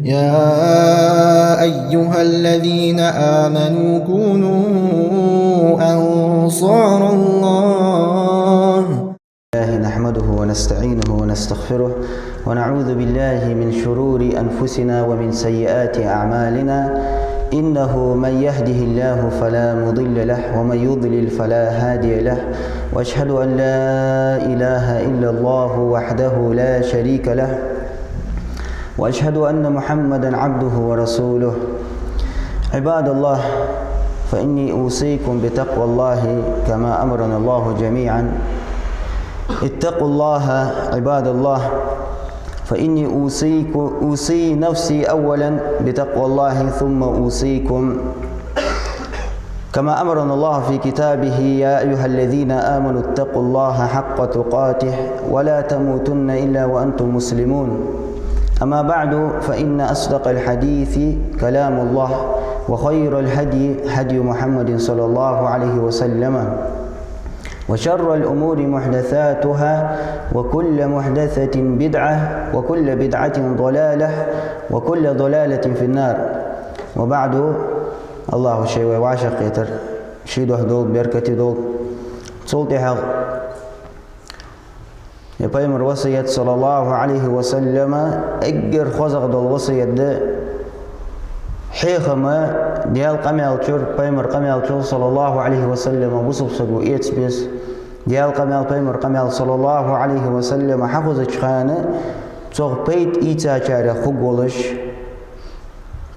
يا أيها الذين آمنوا كونوا أنصار الله. نحمده ونستعينه ونستغفره ونعوذ بالله من شرور أنفسنا ومن سيئات أعمالنا. إنه من يهده الله فلا مضل له ومن يضلل فلا هادي له، وأشهد أن لا إله إلا الله وحده لا شريك له، وأشهد أن محمدا عبده ورسوله. عباد الله، فإني أوصيكم بتقوى الله كما أمرنا الله جميعا. اتقوا الله عباد الله، فإني أوصي نفسي أولا بتقوى الله ثم أوصيكم كما أمرنا الله في كتابه: يا أيها الذين آمنوا اتقوا الله حق تقاته ولا تموتن إلا وأنتم مسلمون. أما بعد، فإن أصدق الحديث كلام الله، وخير الهدي هدي محمد صلى الله عليه وسلم، وشر الأمور محدثاتها، وكل محدثة بدعة، وكل بدعة ضلالة، وكل ضلالة في النار. وبعد، الله شيء وعشق يتر شيء دول بركة دول صوتي حق يبايمر وصية صلى الله عليه وسلم اجر خزق دول وصية ده حيخما ديال قميال شور بايمر قميال شور صلى الله عليه وسلم بصب سقو إيتس بيس ديال قميال بايمر قميال صلى الله عليه وسلم حفظ خانه صغ بيت إيتا شارع خقولش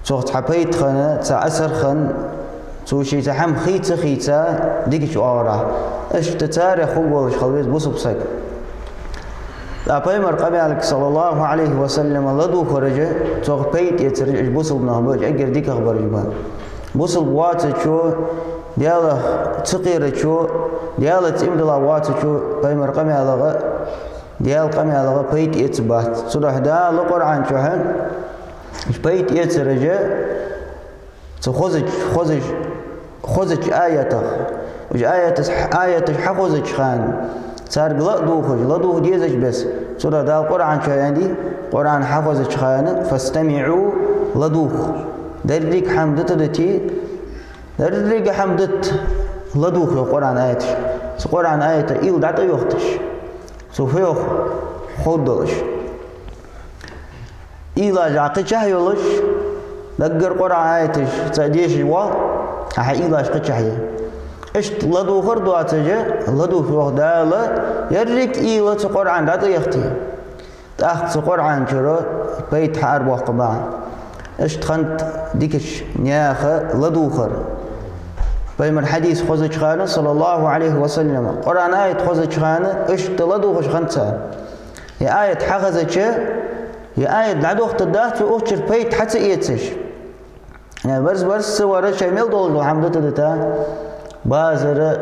صغ تحبيت خانه تا أسر خان توشي تحم خيتا ديكش أورا اش تتاريخ خقولش خلويت بصب سق لا بايمر قميال صلى الله عليه وسلم لدو خرجه صغ بيت يترجع بصب نهبوج أجر ديك أخبار جبال بصب واتت شو دياله تقير شو دياله تمدلا واتت شو بايمر قميال ديال قميال بيت يتبات صدح دا لقرآن شو هن بيت يترجع خزج آياته وج آية حفظج خان صار لدوخ ديزج بس صدح دا القرآن شو عندي قرآن حفظج خان فاستمعوا لدوخ دريك حمدت دتي دريك حمدت لدوخ القرآن آياتش القرآن آياته إل دعت يختش سوفيوخ خودلش إلا جاقي شهيولش دقر قرآن آياتش تاديش وا أحي إلا شقشهيه إشت لدوخر دواتجه لدوخ وخداله يريك إلا القرآن دعت يختي تأخذ القرآن شرو بيت حرب وقبان إشت خنت ديكش نياخه لدوخر بيمر حديث خزج خانه صلى الله عليه وسلم قرآن آية خزج خانه إشت لدوخش خنتها يا آية حخزج يا آية لعدوخ تدات في أوشر بيت حتى إيتش يعني برس ورا شيء ميل دول حمدت دتا بازر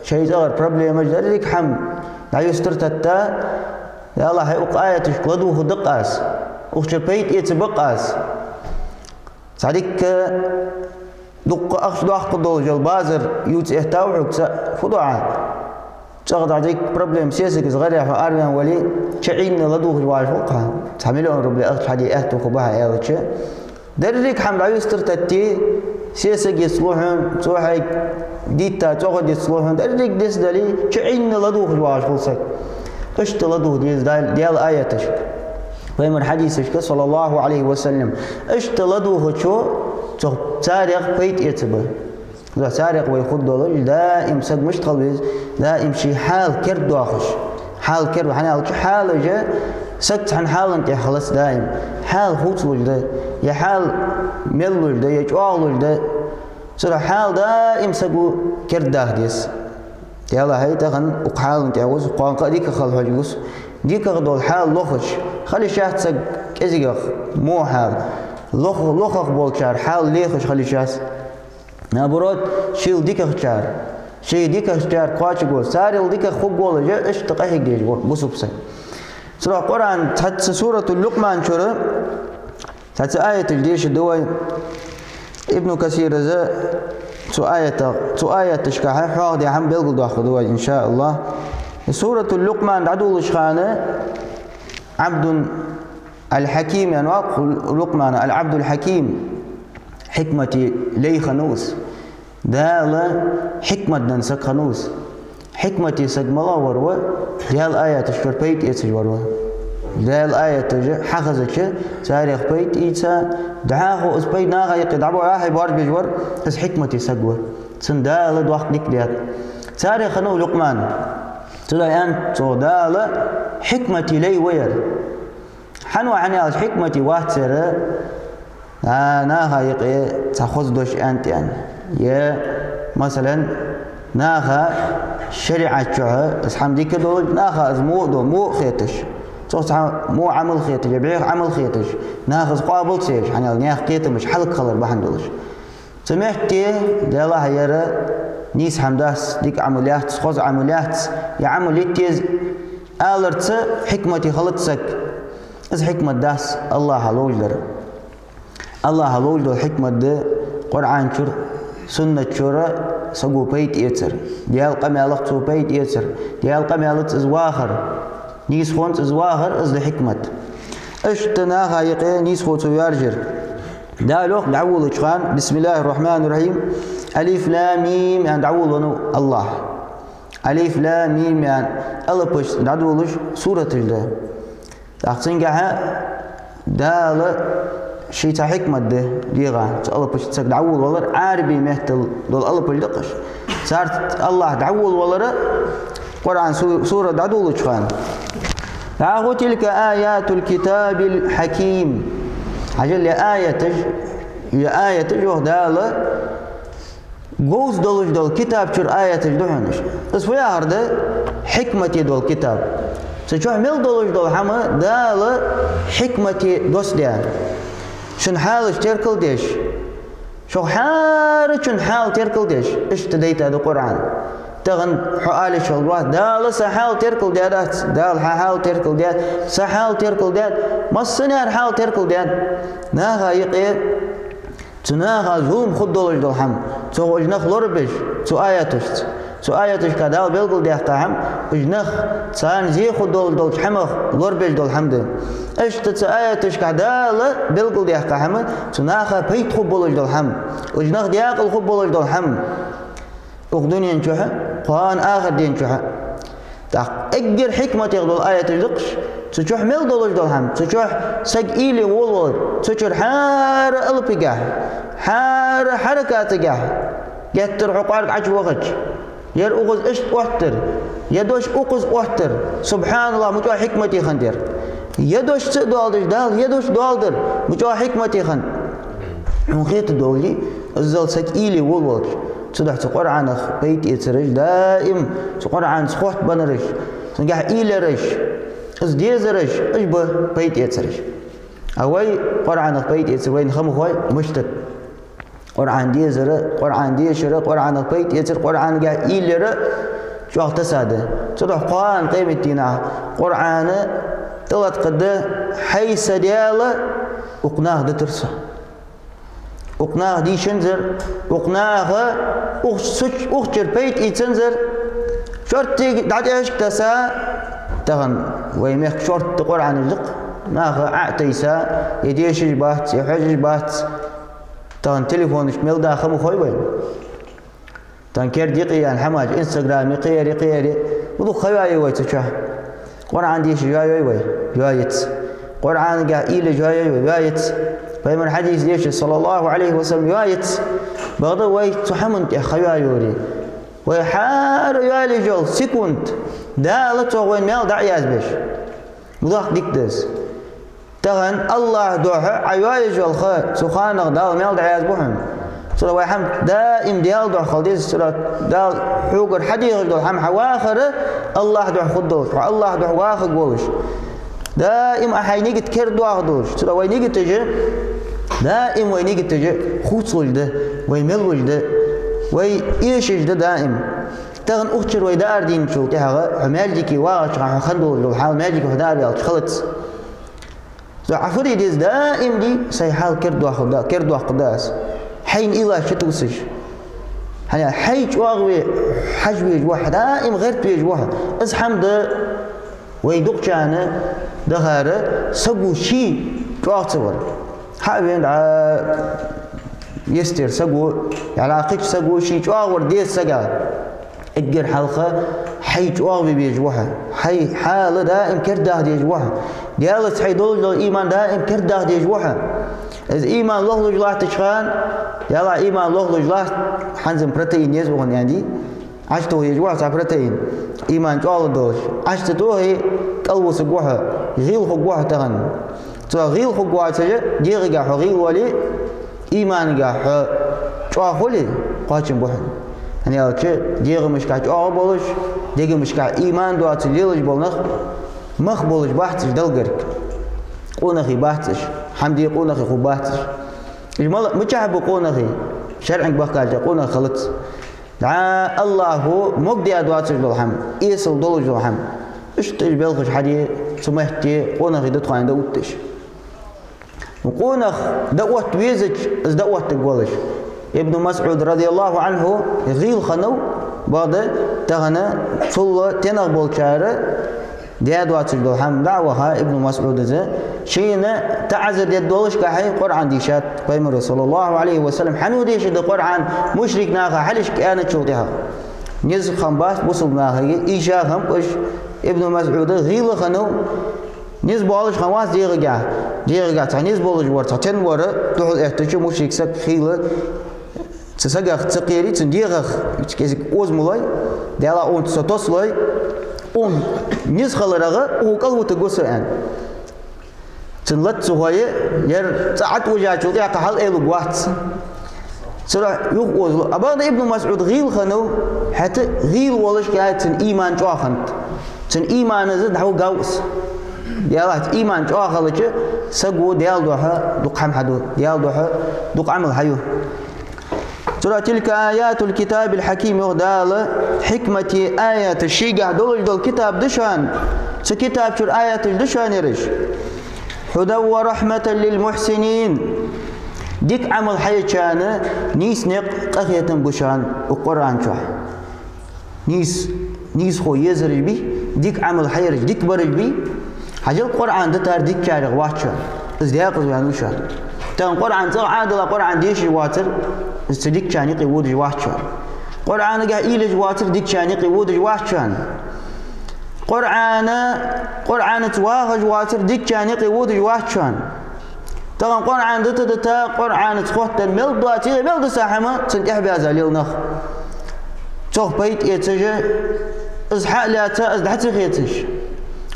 شيء صار بروبلم مجدرك حم لا يسترتتا يا الله هي آية لدوخ دقاس أوشر بيت يتبقاس صديق دق أخش داخل دول جل بازر يوت إهتاوعك فضاعة تأخذ عليك بروبلم سياسي صغير في أربعين ولي شعين لدوخ الواجب فوقها تعملون ربلي أخش حدي أهتو خبها أيضا دريك حمل عيوستر تتي سياسي يصلحهم توحي ديتا تأخذ يصلحهم دريك ديس دلي شعين لدوخ الواجب فوقك قشت لدوخ ديال آياتش فيمر حديثك صلى الله عليه وسلم اشت لدوخ شو تاريخ بيت يتبه لا تاريخ ويخد دولج دائم سد مش تخلص دائم شي حال كرد داخش حال كرد حنا حال جا سكت عن حال انت خلص دائم حال خوت وجده يا حال مل وجده يا جوال وجده صار حال دائم سقو كرد داهديس يلا هاي تغن وحال انت عاوز قان قديك خل هجوس ديك غدول حال لخش خلي شاهد سق كزيغ مو حال لخ بولشار حال ليخش خلي شاس نابرود شيل ديك خشار شيء ديك خشار قاش يقول ساري ديك خوب قول جا ايش تقاهي جيج بوسبسه سورة القرآن تحت سورة اللقمان شورى تحت آية الجيش الدوي ابن كثير ذا آية تشكاها حاضي عم بيلقوا داخل دوي إن شاء الله. سورة اللقمان عدو الشخانة عبد الحكيم يعني لقمان العبد الحكيم حكمتي لي خنوس دال حكمة دنسك خنوس حكمتي سجملا وروا دال آيات الشور بيت إيتش وروا دال آيات حخزك تاريخ بيت إيتا دعاه أسبيت ناغا يقدعبو راحي بار بجور بس حكمتي سجور سندال دوخ ديك ديات تاريخ خنو لقمان تلايان تو دال حكمتي لي وير حنو عني حكمتي واتر ناغا يقي تاخذ دوش أنت يعني يا مثلا ناغا شريعة شوها اسحام ديك دول ناغا ازمو دو مو خيتش توصح مو عمل خيتش يبيع عمل خيتش ناغا قابل سيش يعني ناغ قيت مش حلق خلر بحندولش سمعتي ديلا هيرا نيس حمداس ديك عمليات خوز عمليات يا عمليتيز آلرت حكمتي خلطسك از حكمة داس الله هلولدر الله هلولدر حكمة ده قرآن شر سنة شورا سقو بيت يتر ديال قمالق تو بيت يتر ديال قمالق ازواخر نيس خونت ازواخر از حكمة اشتنا هايقي نيس خوتو يارجر دالوخ دعول اشخان بسم الله الرحمن الرحيم ألف لام ميم يعني دعول الله ألف لام ميم يعني ألبش دعولش سورة الله تحسنجها دال شيء حكمة ده ديغا ألبش تسك دعول والله عربي مهتل دول ألبش دقش صارت الله دعول والله قرآن سورة دعول اشخان تعالوا تلك آيات الكتاب الحكيم عجل يا آية وهدالة جوز دول كتاب شر آية دهنش بس ويا هرده حكمة دول كتاب سجوا مل دول حما دالة حكمة دوس ديان شن حالش تركل ديش شو حار شن حال تركل ديش إيش تديت هذا القرآن تغن حالش الله دالة سحال تركل ديات دال حال تركل ديات سحال تركل ديات ما السنة حال تركل ديات ناها يقير تناها زوم خد دول حم تو اجنخ لوربش تو آياتش كدال بلقل ديات حم اجنخ تان زي خد دول حمخ لوربش دول حمد ايش آياتش كدال بلقل ديات حم تناها بيت خب بولج دول حم اجنخ دياقل خب بولج دول حم أخدوني نشوحة قرآن آخر دين شوحة أجر حكمة يغدو آية الدقش تشوح مل دولج دولهم تشوح سجيلي والول تشوح حار ألبجاه حار حركات جاه يتر عقارك عجوغج ير أغز إشت أحتر يدوش أغز أحتر سبحان الله مجوا حكمتي خندير يدوش تدوالدر دال يدوش دوالدر مجوا حكمتي خن مخيط دولي الزل سجيلي والول صدق القرآن بيت يترج دائم القرآن سخوت بنرج سنجح إيلرج إزديزرج إجبه بيت يترج أوي قرآن بيت يترج وين خم خوي مشتت قرآن ديزر قرآن ديشر قرآن بيت يتر قرآن جا إيلر شو اقتصاده صدق القرآن قيمتنا قرآن ثلاث قد حيث دياله وقناه دترسه وقناه دي شنزر وقناه أخشر بيت يتنزر شرطي دعتي تسا تغن ويميخ شرط تقول عن الزق ناخ عتيسا يديش بات يحج بات تغن تليفونش ميل داخل مخوي وين تغن كير دقيقة حماج انستغرام يقير وذو خواي وي تشاه قرآن ديش جاي وي جايت قرآن جا إيل جاي جايت فمن حديث ديش صلى الله عليه وسلم يايت بغض وي تحمنت خيايوري ويحار يالي جول سكوند دالت وين مال دعياز بيش مضاق ديكدس تغن الله دوحة عيالي جول خا سخانق دال مال دعياز بوحن سورة ويحم دائم ديال دوح خلديس سورة دال حوقر حديث جول حم حواخر الله دوح خدوش الله دوح واخر قولش دائم أحينيك تكر دوح دوش سورة وينيك تجي دائم وينيك تجي خوص وجده ويمل وجده ويشج ده دائم تغن أختر ويدار دين شو تهغى ماجيكي واش خندو لو حال ماجيكي هدار يالش خلص عفري ديز دائم دي سيحال كردو قداس حين إلى شتوسج هني حيج واغوي حجوي جوح دائم غير بيج واحد ازحم ده ويدق جانا دهاره سجو شي جواتصور حابين يستر سجو يعني عقيق سجو شي جواور ديس سجا اجر حلقة حي جواب بيجوها حي حال دائم كرده ديجوها ديالت حي دول الإيمان دائم كرده ديجوها إذا إيمان الله لجلاه تشخان يلا إيمان الله لجلاه حنزم بروتين يزوغن يعني عشتو يجوها صار بروتين إيمان جوال دوش عشتو هي قلبو سجوها غيل خجوها تغن تو غيل خجوها تجا ديرجع غيل ولي إيمان جا جوا خلي قاتم بوحن يعني أوكي ديغ مش كات بولش ديغ مش كات إيمان دوات ليلج بولنخ مخ بولش بحثش دلقرك قونخي بحثش حمدي قونخي خو بحثش إجمال متشعب قونخي شرعك بقالج قونخ خلط دعا الله مقدي أدوات بالحم إيصل دولج بالحم إيش تجبلخش حدي سمحتي قونخي دتخان دوتش وقونخ دوت ويزج إز دوت تقولش ابن مسعود رضي الله عنه غيل خنو بعد تغنى صلى تنغ بالشارع ديادوات الدوحام دعوها ابن مسعود ذا شينا تعذر يدولش كحي قرآن ديشات بيمر صلى الله عليه وسلم حنو ديش القرآن مشرك ناخا حلش كأنا تشوتها نزل خنباس بوصل ناخا إيشا خمقش ابن مسعود غيل خنو نز بالش خواص ديرجع تعنيز بالش ورث تنور تقول احتجوا مشرك سك خيله تسجع تسقيري تنديرخ كيزك أوزملاي ديلا أون ستوسلاي أون نيز خلرها وقلبه تقصان تنلت سهية ير ساعات وجات شو ياك حال إلو قوات سرع يقوز أبغى ابن مسعود غيل خنو حتى غيل ولش كات إيمان جاهنت تن إيمان زد هو قوس ديالات إيمان جاهلش سجوا ديال دوها دقهم حدو ديال دوها دق عمل حيو ترى تلك آيات الكتاب الحكيم يغدال حكمة آيات الشيقة دول الكتاب دشان سكتاب شر آيات الدشان يرش هدى ورحمة للمحسنين ديك عمل حي كان نيس نق قخية بشان القرآن شح نيس خو يزرج بي ديك عمل حي رج ديك برج بي حاجة القرآن دتار ديك شارع واتشان ازدياق زوانوشان تان قرآن تغ عادل قرآن ديش واتر استديك كان يقود جواتشان قرآن جا إيل جواتر ديك كان يقود جواتشان قرآن تواها جواتر ديك كان يقود جواتشان طبعا قرآن دتا قرآن تخوت الملد دواتي ملد ساحمة تنتح بازاليل نخ تخ بيت يتجه ازحق لاتا ازدحتي خيتش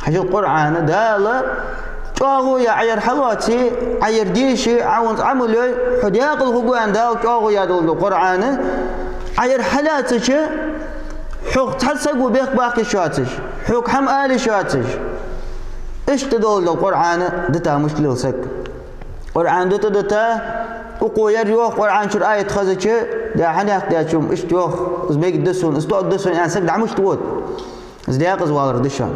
حاجة القرآن دالة جاغو يا عير حلواتي عير ديشي عاونت عملي حدياق الخقوان دال جاغو يا دول القرآن عير حلاتش حق تحسقوا بيك باقي شاتش حق حم آلي شاتش إيش تدول القرآن دتا مشكلة سك قرآن دتا وقويا ريوخ قرآن شر آية خزتش دا حنياق داشوم إيش تيوخ إزميك دسون إستوى دسون يعني سك دعمش تود إزدياق زوالر دشان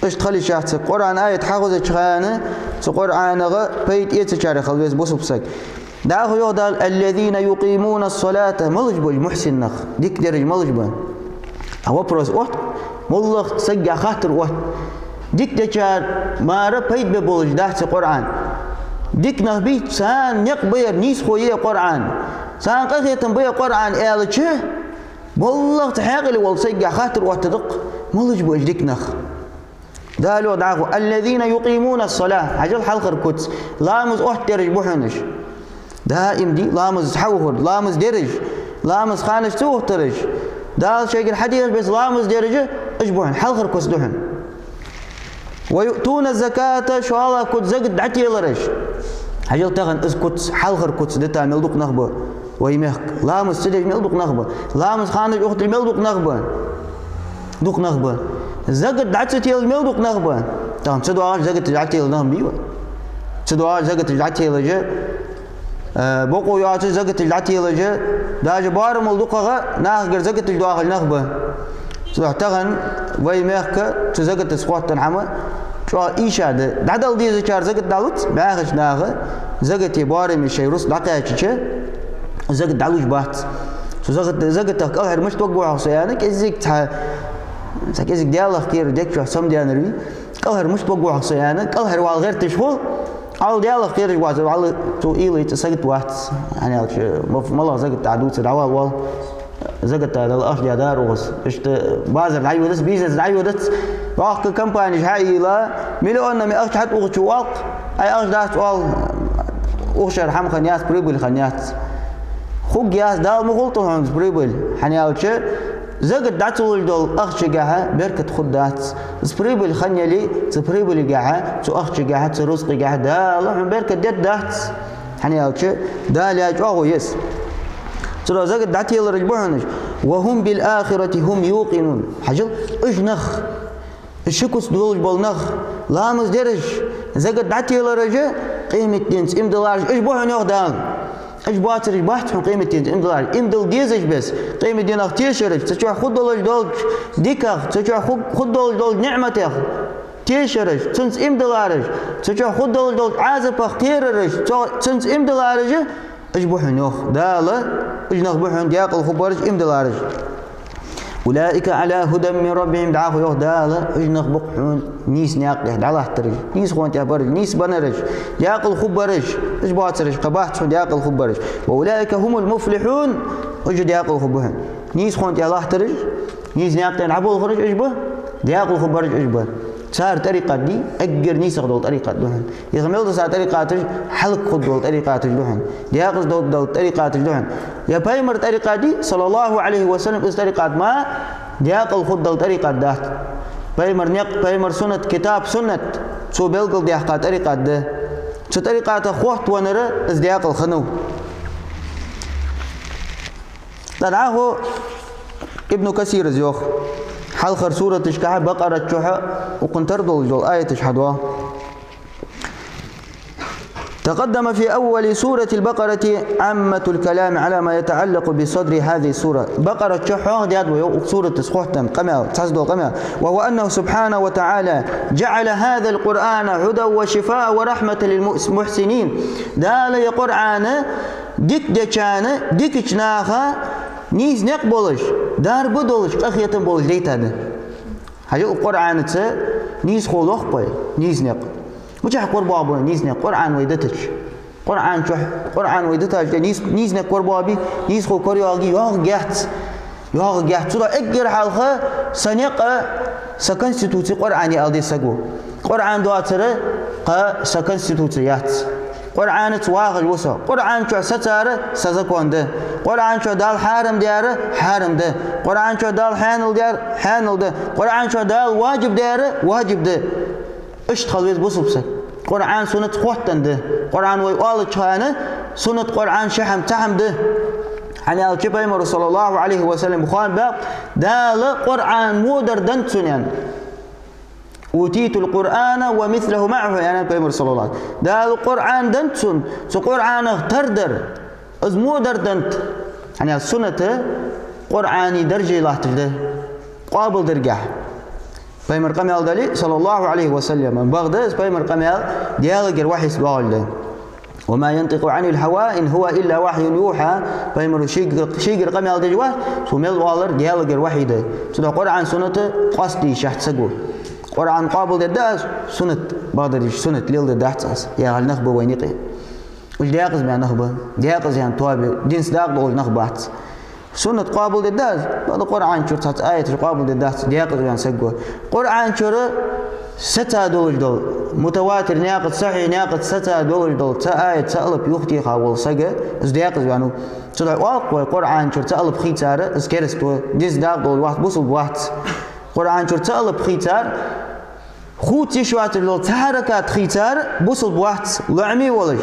إيش تخلي شاهد قرآن آية حافظ شخانة قرآن غ بيت يتشارك خلويس بوسبسك داخل يقول الذين يقيمون الصلاة ملجبل محسن نخ ديك درج ملجبل هو بروس وقت ملخ سجع خاطر وقت ديك دشار مارا بيت ببولج داخل قرآن ديك نبي سان يقبير نيس خويه قرآن سان قصية تنبيه قرآن إلى شيء ملخ تحاقل والسجع خاطر وقت دق ملجبل ديك نخ دالو دعو الذين يقيمون الصلاة عجل حلق القدس لامز احترج بحنش دائم دي لامز تحوهر لامز درج لامز خانش توهترج دال شيء الحديث بس لامز درجة اشبحن حلق القدس دحن ويؤتون الزكاة شو الله كد زقد عتي لرج عجل تغن از قدس حلق القدس دتا ملدوق نخبة ويمهك لامز سدج ملدوق نخبة لامز خانش اختر ملدوق نخبة دوق نخبة زقت دعتي الملدوق نخبة تام سدوا زقت دعتي النهم بيوا سدوا زقت دعتي لجا بقوا ياتي زقت دعتي لجا داج بار ملدوقها ناخر زقت دواخل نخبة سدوا تغن وي مهك تزقت سقوط تنحمى شو إيشاد دعدل دي زكار زقت دالوت باخش ناخه زقت بار من شيء رص دقيقة زقت دعوج بات زقت تقهر مش توقع حسيانك إزيك سكيزك ديالله كير ديك شو سام ديانري قهر مش بقوع صيانة قهر والغير تشغل على ديالك غير جواز على تو إيلي تسقط وقت يعني مالله زقت عدوت العوال وال زقت هذا الأشياء دار وغس إشت بازر العيو دس بيزنس العيو دس واقع كمباني هاي لا مليون ما أشت حتى أخش واق أي أشت دات وال أخشر حم خنيات بريبل خنيات خوك ياس دال مغلطه هنز بريبل حنيالش زقت داتول دول أخش جاها بركة خدات سبريبل خنيلي سبريبل جاها تو أخش جاها ترزق جاها دال هم بركة دت دات حنيالش دال ياج أهو يس ترى زقت داتي الرجبونش وهم بالآخرة هم يوقنون حجل إجنخ الشكوس دول بالنخ لامز درج زقت داتي الرجع قيمة دينس إمدلارج إيش بوهن يخدال إيش باترج بحث عن قيمة دينس إمدلارج إمدل ديزج بس قيمة دين أختيشرج تشوف خد دول ديكه تشوف خد دول نعمته تيشرج تنس إمدلارج تشوف خد دول عازب أختيرج تنس إمدلارج إيش بوهن يخدال إيش نخبوهن دياقل خبرج إمدلارج أولئك على هدى من ربهم دعاه يهدى إجنخ بقحون نيس ناقله دعاه ترج نيس خوان تبرج نيس بنرج ياقل خبرج إيش باترج قباحت شون ياقل خبرج وأولئك هم المفلحون أجد ياقل خبهم نيس خوان تبرج ترج نيس ناقله عبول خرج إيش به ياقل خبرج إيش به صار طريقة دي أجر نيس خدول طريقة دهن يغمل صار طريقة حلق خدول طريقة دهن ياقص دول طريقة دهن يا بايمر طريقة دي صلى الله عليه وسلم إس طريقة ما ياقل خدول طريقة ده بايمر سنة كتاب سنة شو بيلقل دي حقا طريقة ده شو طريقة خوات ونرى إس ياقل خنو تدعاه ابن كثير زيوخ حلقة سورة تشكها بقرة تشوحة وقنتر دول آية تشحدوها تقدم في أول سورة البقرة عامة الكلام على ما يتعلق بصدر هذه السورة بقرة تشوحة ديادو سورة تسخوحتم قمع تصدو قمع وهو أنه سبحانه وتعالى جعل هذا القرآن هدى وشفاء ورحمة للمحسنين دال يقرآن ديك ديكان ديك جناخا نيز نقبلش دار بدولش أخيتن بولش ليتان هاي القرآن تس نيز خلوخ باي نيز نق وجه قربابه نيز نق قرآن ويدتش قرآن شح قرآن ويدتش نيز نق قربابي نيز خو كرياغي ياغ جهت سورة أجر حلقة سنق سكنستوتي قرآني ألدي سجو قرآن دواتره سكنستوتيات قرآن تواغل وسا قرآن شو ستار سزكونده قرآن شو دال حرم دياره حرم ده قرآن شو دال حانل ديار حانل ده قرآن شو دال واجب دياره واجب ده اشتغل بيز بصبسك قرآن سنة خوتن ده قرآن ويقال تشانه سنة قرآن شحم تحم ده حني الكبير صلى الله عليه وسلم خان باب دال قرآن مودر دنتسنين أوتيت القرآن ومثله معه يعني النبي صلى الله عليه وسلم ده القرآن دنتسن سقرآن اختردر أزمودر دنت يعني السنة قرآني درجة الله تجده قابل درجة بيمر قميل دلي صلى الله عليه وسلم بغداد بيمر قميل ديالك الوحي سبحانه وما ينطق عن الهوى إن هو إلا وحي يوحى بيمر شيء قميل دجوه سميل والر ديالك الوحي ده سده قرآن سنة قصدي شحت سجو قرآن قابل دداس سنة بادرش سنة ليل دداس يا هل نخبة وينيقي وش دياقز بيان نخبة دياقز يعني توابي دين صداق دول نخبات سنة قابل دداس هذا قرآن شرط آية قابل دداس دياقز بيان سجوا قرآن شرط ستا دول متواتر ناقد صحيح ناقد ستا دول آية سألب يختي خاول سجى إز دياقز يعني صدق واقع قرآن شرط سألب خيتار إز كرستو دين صداق دول واحد بوصل واحد قرآن شرط سألب خيتار خوت يشوات اللي تحركات خيتار بوصل بواحد لعمي ولا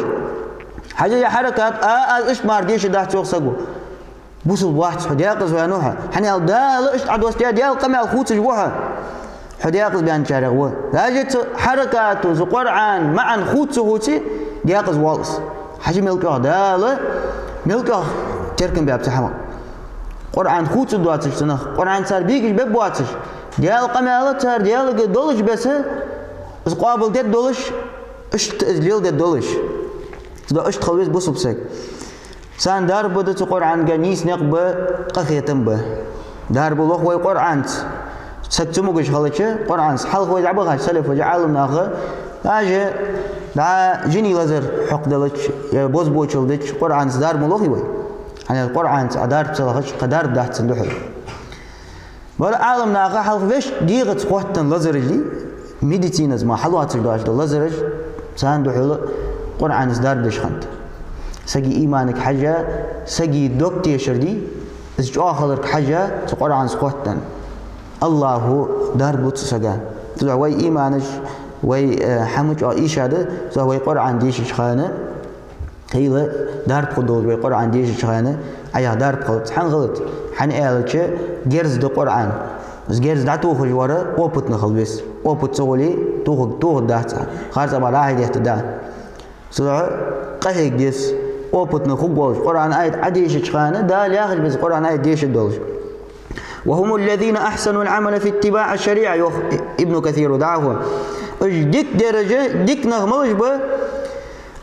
حاجة يا حركات إيش مارديش ده توصقوا بوصل بواحد حديقز وينوها حني الدال إيش عدوس ديال قمع الخوت جوها حديقز بيان شارعوه لاجت حركات وقرآن معا خوتي ديقز والس حاجة ملكه دال ملكه تركن بيابتحمه قرآن خوت دواتش تنخ قرآن صار بيجي ببواتش ديال قمالة صار ديال دولش بس قابل ديال دولش اشت ازليل ديال دولش ده اشت خلويس بوصب سك سان دار بدت قرآن جنيس نقبة قخيتم به دار بلوخ وي قرآن سكتموش خلتش قرآن حلق وجع بغا سلف وجع عالم ناخه أجا دا جني لزر حق دلتش يا بوز بوشل دتش قرآن دار ملوخي وي يعني القرآن دار بسلخش قدار دهت سندوحي بل عالم ناخه حلق فيش ديغت قوتن لزر اللي ميديتينز ما حلوات الدواش لزرج سندوحي قرآن دار دش خنت سجي إيمانك حاجة سجي دوكتي شردي إذا آخرك حاجة القرآن قوتن الله دار بوت سجان تدعوي إيمانش وي حمج إيش هذا زوي قرآن ديش خانة هيلا دار بقدول وي قرآن ديش خانة أيه دار بقدول حن غلط حن قالك جرز ده قرآن بس جرز ده توخ جواره وبوت نخل بس وبوت سولي توخ ده خارج أبغى راح يده ده سدع قهيك جس وبوت نخو جوج قرآن آية عديش خانة ده لا بس قرآن آية ديش الدولج وهم الذين أحسنوا العمل في اتباع الشريعة ابن كثير دعوه اج ديك درجة ديك نغملش با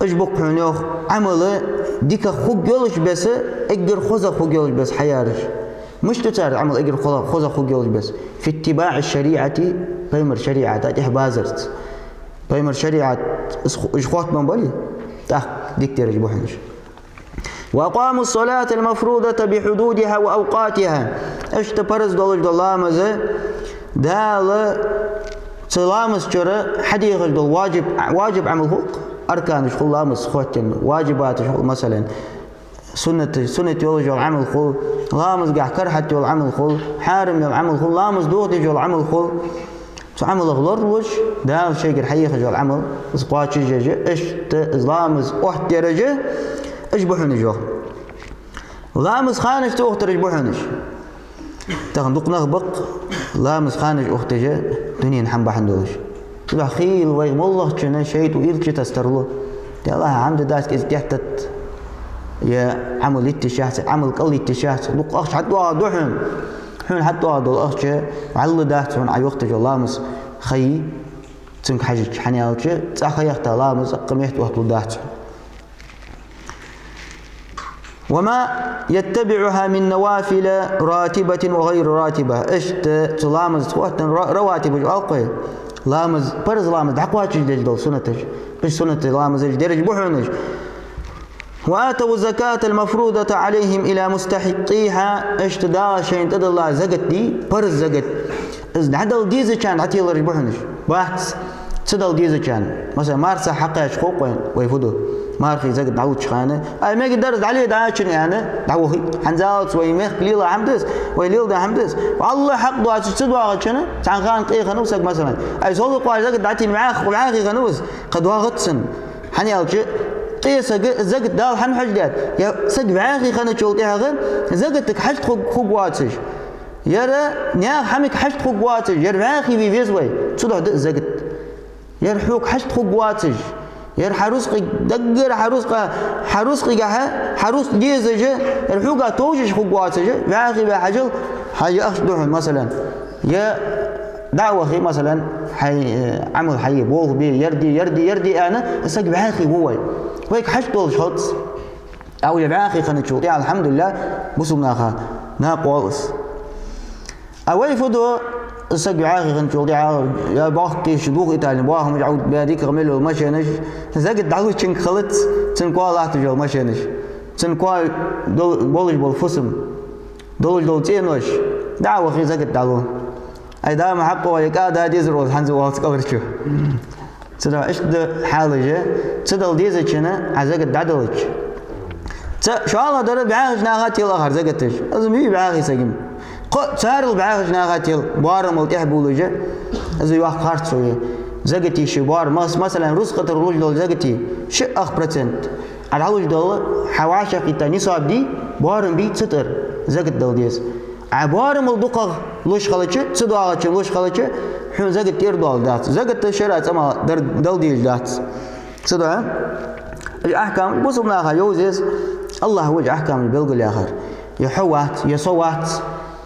اج بقحنيوخ عمله ديك خوب يولش بس اقدر خوزا خوب يولش بس حيارش مش تتعرض عمل اقدر خوزا خوب يولش بس في اتباع الشريعة بيمر شريعة تاته بازرت بيمر شريعة اج خوات من بالي تاخ ديك درجة بحنش وأقاموا الصلاة المفروضة بحدودها وأوقاتها اش تبرز دولج دولامزه دال سلامس جرى حديث دول واجب عمله أركان شغل لامس خوتين واجبات شغل مثلا سنة يولج العمل خل لامس قاع كرهت يول عمل خل حارم يول عمل خل لامس دوت يول عمل خل عمل غلر وش دال شيء حيخ يول عمل سقاش جج اش لامس واحد درجة ايش بحنش جو لامس خانش توختر ايش بحنش تغندق نغبق لامس خانش اختجه دنيا نحن بحندوش تبع خيل ويغم الله كنا شيء ويل كي تسترله يا الله عمد داس كي تحتت يا عمل التشاهد عمل قل التشاهد لق اخش حتى دوحن حين حتى دول اخش على دات من اي وقت جو لامس خي تنك حاجه حنيالش تاخيخت لامس قميت وقت دات وما يتبعها من نوافل راتبة وغير راتبة اشت تلامز وقت رواتب القي لامز برز لامز دعواتش دل سنتش ايش سنة لامز درج بحنش وآتوا الزكاة المفروضة عليهم إلى مستحقيها اشت دا شيء تدل الله زقت دي برز زقت إذ عدل ديزة كان عتيل رج بحنش بحث تدل ديزة كان مثلا مارسة حقها شقوق ويفدو مارخي زق دعوت خانه اي ما قدرت عليه دعاشني انا دعوخي حنزال سوي مخ ليله حمدس ويليل ده حمدس والله حق دعات تدوا شنو تاع خان قي خنوسك مثلا اي سوق قوا زق دعتي معاخ ومعاخي خنوس قد واغتسن حنيالج قيس زق دال حن حجدات يا سق معاخي خنا شولتها غير زقتك حشت خوغواتش يرى نيا حمك حشت خوغواتش ير معاخي في فيزوي تدوا زقت يرحوك حشت خوغواتش ير حروسقي دقر حروسقي حروس ديزجه الحوقة توجش خوقواتجه باقي بحجل حاجة أخدوه مثلا يا دعوة مثلا حي عمل حي بوغ بي يردي أنا السق باقي هو ويك حشتول شوت أو يباقي خنشوت يعني الحمد لله بسمناها ناقوالس أوي فدو السق عاقي خنشوت يا باقي شدوق إيطالي باهم يعود بهذيك غمله مشينش زاقد دعوة تشنك خلط تنقوا الله تجوا مشينش تنقوا بولج بالفسم دول تينوش دعوة خي زاقد دعوة أي دام حقه ويكاد هذا يزرو حنزو وقت قبل شو ترى إيش ده حاله تدل ديزة كنا عزاقد دعدلش شو الله درب بعاقش ناقات يلا آخر زاقدش لازم يبي بعاقي سجم صار بعاقش ناقات يلا بارم التحبولجة زي واحد خارج سويه زقتي شبار مثلا رزقة الروج دول زقتي شيء %. على هالوج دول حواشة قطع نصاب دي بارم بيت ستر زقت دول ديس عبارم الدقة لوش خلتش صداقة لوش خلتش حين زقت تير دول دات زقت الشرع أما دول ديل دات صدق الأحكام بصبناها يوزيز الله وجه أحكام البلغ الآخر يحوات يصوات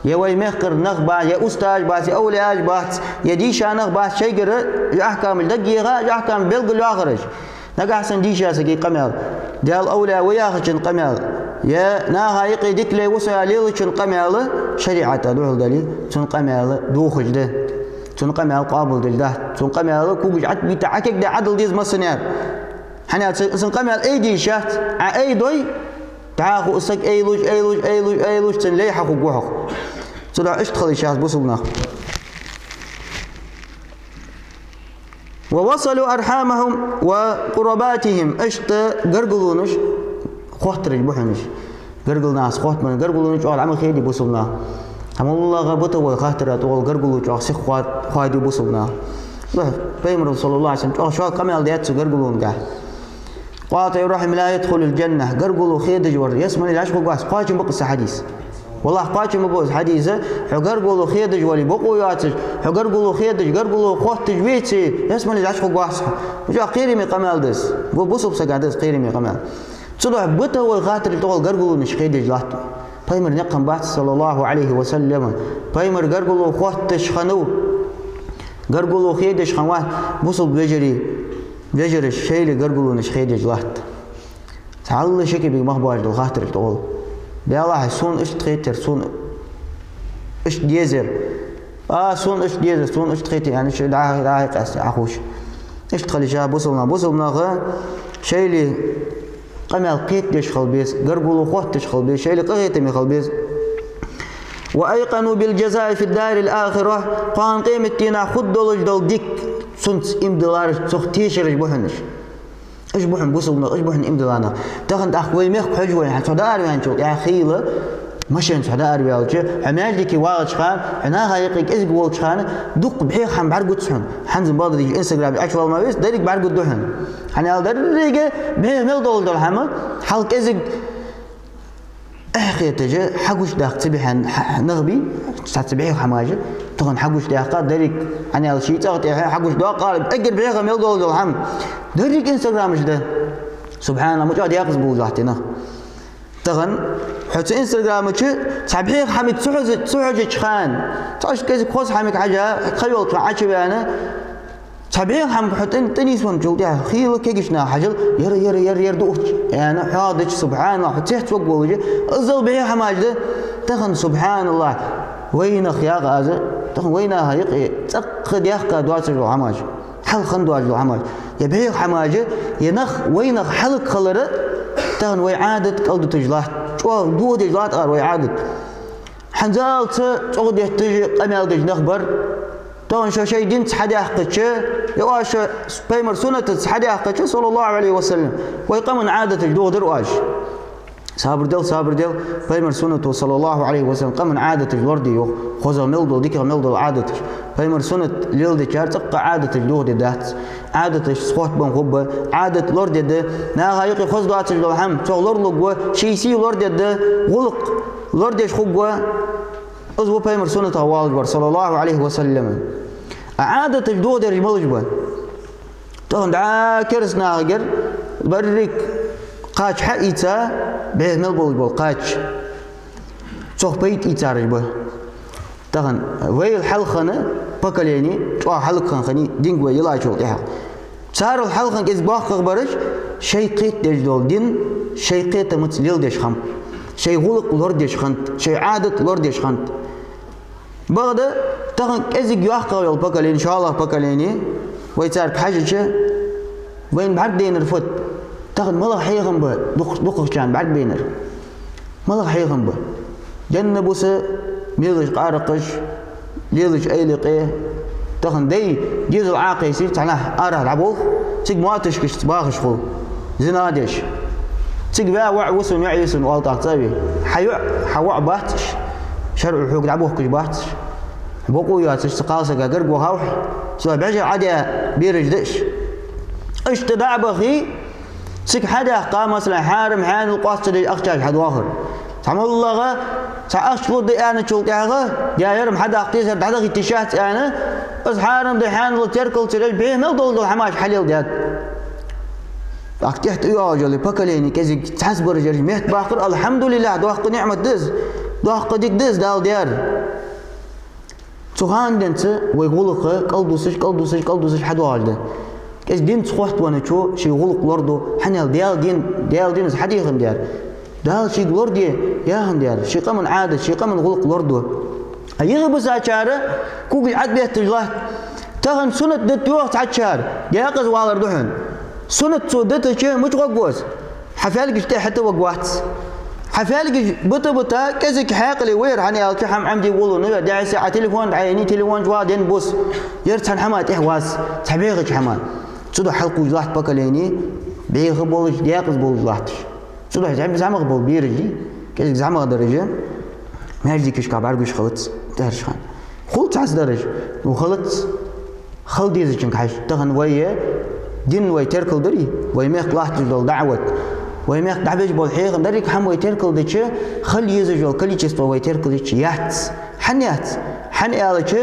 يا وي مخر نغبا يا أستاذ بات يا أولاد بات يا ديشا نغبا شيء قر يا أحكام الدقيقة يا أحكام بلغ الآخرج نقع سن ديشا سقي قمال ديال أولى وياخشن قمال يا ناها يقي ديكلي وسا ليلشن قمال شريعة دوح دليل تنقم على دوخج ده تنقم على قابل ده تنقم على كوج عت بتاعك ده عدل ديز مسنير حنا تنقم على أي دي شات أي دوي تعاقو أسك أيلوج تنلي حقو جوحق تلا اشتغل شات بوصلنا ووصلوا أرحامهم وقرباتهم اشت قرقلونش خوتر بوحنش قرقل ناس خوت من قرقلونش على عمل خيدي بوصلنا هم الله غبطه وخاطرات والقرقلوش أخسي خوادي بوصلنا بيمر صلى الله عليه وسلم شو كمال ديات قرقلون قاه قاطع رحم لا يدخل الجنة قرقلو خيد جور يسمن العشق قاس قاچم بقص حديث والله قاچم بقص حديثه قرقلو خيد جوري بقوياتش قرقلو خيد قرقلو خوت بيتي يسمن العشق قاس وجا قيرمي قمال دس بوصب سقادس قيرمي قمال صدق بته والخاطر تقول قرقلو مش خيد جلات بيمر نقم بات صلى الله عليه وسلم بيمر قرقلو خوتش خنو قرقلو خيدش خنوات بوصب بجري الشيء اللي قرقلو مش خيد جلات تعال شكي بمخباج الخاطر تقول بالله سون ايش تخيتر سون ايش ديزر سون ايش ديزر سون ايش تخيتر يعني شو دعاء قاس اخوش ايش تخلي شاب بوصلنا غا شيء اللي قمل قيت ديش خلبيس قرقلو خوتش خلبيس شيء اللي قيتم خلبيس وايقنوا بالجزاء في الدار الاخره قان قيمتنا خدلج دل ديك سنت امدلار تختيشرج بوحنش ايش بوحن بوصلنا ايش بوحن امدلانا تاخد اخوي مخ حجوي عن صدار يعني شو يا خيله مشين صدار بيالجي حماجلكي واغش خان انا هايقك ازق وولش خان دق بحي خان بعرقد سحن حنزم بادري انستغرام اشوال ما بيس دارك بعرقد دحن حنا دريقه بحي مل دول الحما حلق ازق اخي تجي حقوش داق تبيحن نغبي تبيحي حماجه تكون حقوش داق دارك انا الشيء تاغتي حقوش داق قال اجر بحي مل دول الحم دارك انستغرام ايش ده سبحان الله مجاد يقز بوزاتنا تغن حتى انستغرام تبيحي حمد سحج خان تعش كذا خوص حمك حاجه خيول عشبي انا تبيحي حم حتى تنيس من جودها خيل كيجشنا حجل ير دوش يعني حاضر سبحان الله حتى توقف وجه ازل بها حماجده تغن سبحان الله وين خيا غازه تغن وين هيق تقد يحقى دواسج الحماج حل خندواج الحماج يبيع حماجه ينخ وينخ حلق خلره تغن وي عادت قلد تجلات شو دود تجلات وي عادت حنزال تقعد تجي قمال دج نخبر تون شو شيء دين تحدي أحقتش يواش بيمر سنة تحدي أحقتش صلى الله عليه وسلم ويقام عادة جدود رواج صابر دل بيمر سنة صلى الله عليه وسلم قام عادة الوردي خوزا ملدو ديك ملدو عادة بيمر سنة ليل دكار تبقى عادة جدود دات عادة صوت بن غبة عادة لورد ده ناها يقي خوز دات جدود هم تو لورد شيء سي لورد ده غلق لورد خبة أزو بيمر سنة والجبر صلى الله عليه وسلم عادة جدود الرجال جبر تون دعا كرس ناقر بريك قاش حقيتا به ملبول جبر قاش صح بيت إيتا رجبر تون ويل حلقنا بكليني شو حلقنا خني دينجوا يلا شو تها صار الحلقة إذا باخ برش شيء قيت دجدول دين شيء قيت متسليل دش خم شيء غلق لور دش خنت شيء عادة لور دش خنت بعد تغن إذا يحقق البكالين إن شاء الله بكاليني ويتارك حاجة وين بعد دينر فوت تغن ملا حيغم به دق كان بعد بينر ملا حيغم به جنة بوسة ميلج قارقش ليلج أي لقيه تغن دي جيز العاقي يصير تعناه أره العبوه تيج مواتش كش تباخش خو زنادش تيج بقى وع وسن يعيسن والطاق تبي حوع باتش شرع الحقوق لعبوه كش باتش بقويات استقالسة قرق وهاوح سواء بعجر عادة بيرجدش ايش تدع بخي سك حدا قام مثلا حارم حان القاص تدي اخشاش حد واخر تعمل الله تعاشلو دي انا شلتها يا يرم حدا اقتيسر حدا تشات انا بس حارم دي حان تركل تري بيه ملدول حماش حليل ديات اكتحت يا جولي بكليني كزي تحسب رجال مهت باخر الحمد لله دوق نعمه دز دوق ديك دز دال ديار سوهان دنت ويقولك قلدوسش حد واجده كاش دين تخوت وانا شو شي غلق لوردو حنال ديال دين حديث ديال دال شيء لوردي يا هنديال شيء قمن عادة شيء قمن غلق لوردو أيه بس أشاره كوكي عد بيت تجلاه تهن سنة دت يوقت عشار ياقز والر دهن سنة سودته شيء مش وقوس حفالك شتى حتى وقوات حفالك بطة كذا حاقلي وير هني التحم عمدي ولو نبى داعي ساعة تليفون عيني تليفون جوادين بوس يرتن حمات إحواز تبيغك حمات صدق حلقو جلاه بكليني بيغ بولج ياقز بولج جلاتش صدق زعما بول بيرجي كذا زعما درجة ما يجيك إيش كابارجوش خلط تهرش خان خلط عز درجة وخلط خل ديز جنك حش تهن ويا دين ويا تركل دري ويا ميق لاحت جل دعوت ويا ميق دعبج بول حيق دريك حم ويا تركل دتش خل يزجل كل شيء ويا تركل دتش يات حنيات حن آلش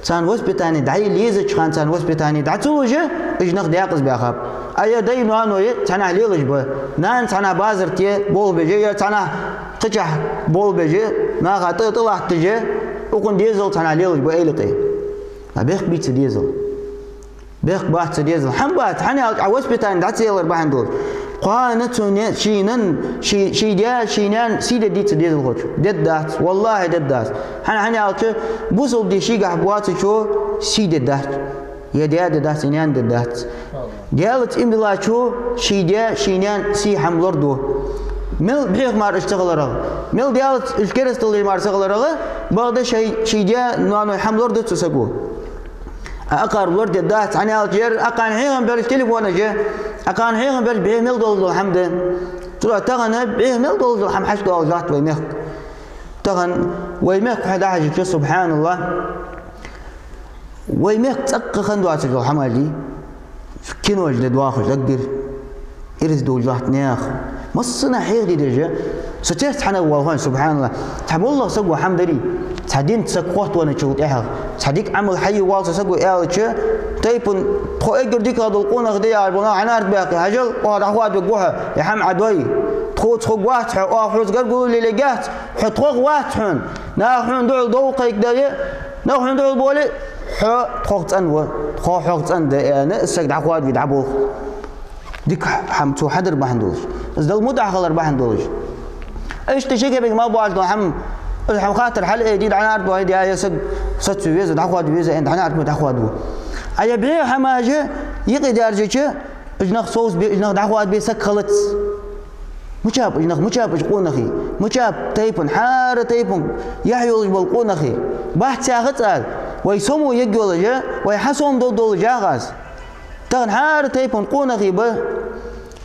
سان وسبتاني دعي ليزج خان سان وسبتاني دعتوجه إجنخ دياقز بيخاب أيه داي نوانو يه تنا ليلج به نان تنا بازر تيه بول بيجي تنا قجح بول بيجي ما خاطر طلع تجي وكون ديزل تنا ليلج بأيلقي بيخ بيت ديزل بيخ بات ديزل هم بات حني عوز بتان دعتي يلا ربحان دول قانتون شينن شي ديا شينان سيد ديت ديزل خوش دد دات والله دد دات حني عالك بوصل دي شي قحبوات شو سيد دات يا ديا دات سينان دد دات ديالت إم بالله شو شي ديا شينان سي حملر دو مل بيخ مار اشتغل رغ مل ديالت الكرس تلي مار اشتغل رغ بعد شي ديا نوانو حملر دو تسقو أقارب ورد دات عني الجير أقان حيهم برج تليفون جه أقان حيهم برج بيه مل دول الحمد ترى تغنى بيه مل دول الحم حش دول زات ويمخ تغن ويمخ حدا حاجة سبحان الله ويمخ تق خندوات الحمالي كينو جلد واخش تقدر يرز دول زات نياخ مصنا حير دي درجة ستيت حنا والله سبحان الله تحب الله سقوا حمدري تحدين تسقوت وانا شوت إحر تحديك عمل حي والس سقوا إحر شيء تيبون تخو إجر ديك هذا القونا غدي عربنا عنار باقي هجل وهذا أخوات بجوها يحم عدوي تخو وات وأخرج قرقوا اللي لقيت حتخو وات حن ناخن دول دوق يقدر ناخن دول بولي تخو تنوى تخو حق تند يعني السجد أخوات بيدعبوه ديك حمتو حدر بحندوش إذا المدة خلر بحندوش إيش تشيك بيك ما بواج ده حم خاطر حلقة جديد عن عرض وهيدي هاي سد ست فيزا دعوة فيزا عند عن عرض دعوة دو أي بيه حماجة يقي درجة إجناخ صوص إجناخ دعوة بيسك خلط مشاب إجناخ مشاب إجقون أخي مشاب تيبون حار تيبون يحيول بالقون أخي بحث ساخت قال ويسمو يجول جا ويحسهم دول جاغاز تغن حار تيبون قون أخي به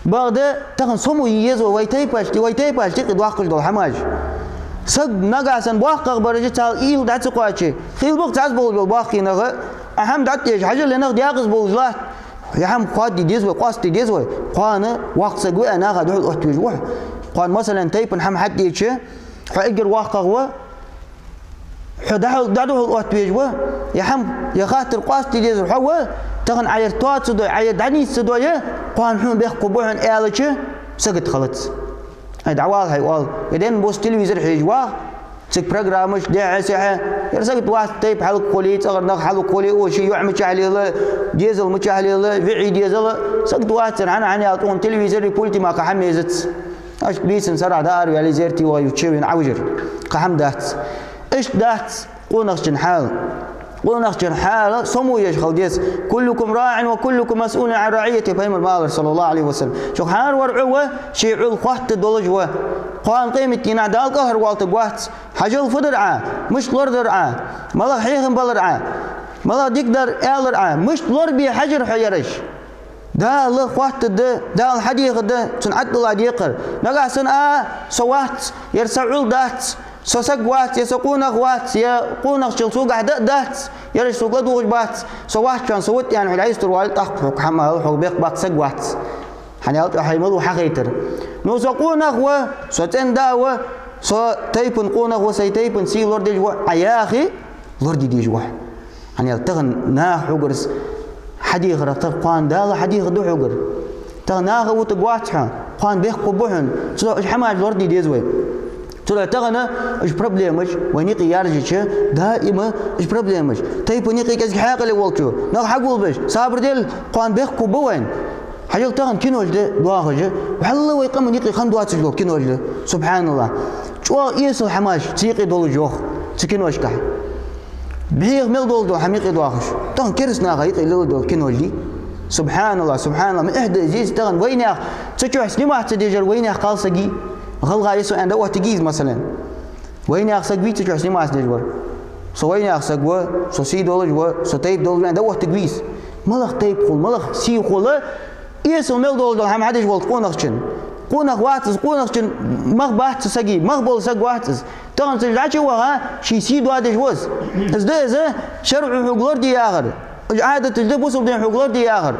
بعد تغن سمو ييزو ويتيباش تقد واقل دول حماج سق نقاسن باق برجة تال إيل دعت قاتشي خيل بق تعز بول باقي نغ أهم دعت يج حاجة لنغ دياقز بول جلات يهم قاد ديزوي قاست ديزوي قانا وقت سقوي أنا غاد وحد أحتوج وح قان مثلا تيبن هم حد يجي حأجر واقع هو حدحل دعوه أحتوج وح يهم يخاطر قاست ديزوي حوا تغن عير توات سدوي عير دعني سدوي قان حون بيخ قبوعن آلتش سقط خلص دعوال هاي قال يدين بوس تلفزيون حجوا سك برنامج داعي ساعة يرسقط واحد تيب حلق كولي تغر نخ حلق كولي أو شيء يعمل شعلي ديزل مشعلي فيعي ديزل سقط واحد أنا عني أطون تلفزيون ريبولتي ما كحميزت أش بيسن سرع دار وعلي زيرتي ويوتشين عوجر كحم دات إيش دات قونخ جنحال ونخ جنحال سمو يشغل ديس كلكم راع وكلكم مسؤول عن رعيته فهم المال صلى الله عليه وسلم شو حار ورعوه شيء الخوات دولجوه قان قيمة ينع دال قهر والت قوات حجل فدرعه مش لور درعه ملا حيخن بلرعه ملا ديقدر الرعه مش لور بي حجر حيرش دال خوات دال حديق ده تنعد الله ديقر نقع سن سوات يرسعول دات سوسقوات يسقون أخوات يقون أخشل سوق عدد دات يرش سوق لدوج بات سوات كان سوت يعني العيس تروالت أخفق حمل حق بيق بات سقوات حنيالت حيملو حقيتر نو سقون أخوة سوتين داوة سو تيبن قون أخوة سي تيبن سي لورد جوا عياخي لورد دي جوا حنيالت تغن نا حقرس حديق رتق قان دال حديق دو حقر تغن ناخ وتقوات قان بيق قبوحن سو حماج لورد دي زوي ترى تغنى إيش بروبليمش ونيقي يارجيش دائما إيش بروبليمش تيبو نيقي كذا حاجة اللي والتو ناخ حقول بيش صابر ديل قان بيخ كوبوين حاجة تغن كينو جد دواخج وحلا ويقام يقي خم دوات جلو كينو جد سبحان الله شو يسوع حماش تيقي دول جوخ تكينو إشكح بهيغ مل دول دو حميقي دواخش تغن كرسنا غيقي لول دول كينو جدي سبحان الله سبحان الله من إحدى جيز تغن وينه تشوف سليمة تديجر وينه قال سجي غلغا يسوع عنده وقت تجيز مثلا وينه سجي تشوف سليمة تديجر سو وينه سجوا سو سي دول جوا سو تيب دول عنده وقت تجيز ملخ تيب خل ملخ سي خله يسوع مل دول هم حدش ولد قونخشن قونخ واتس قونخشن مغ بحث سجي مغ بول سج واتس تغن تجعش هو ها شي سي دو هذا جوز إذا شرع حقول دي آخر عادة تجد بوصل دي حقول دي آخر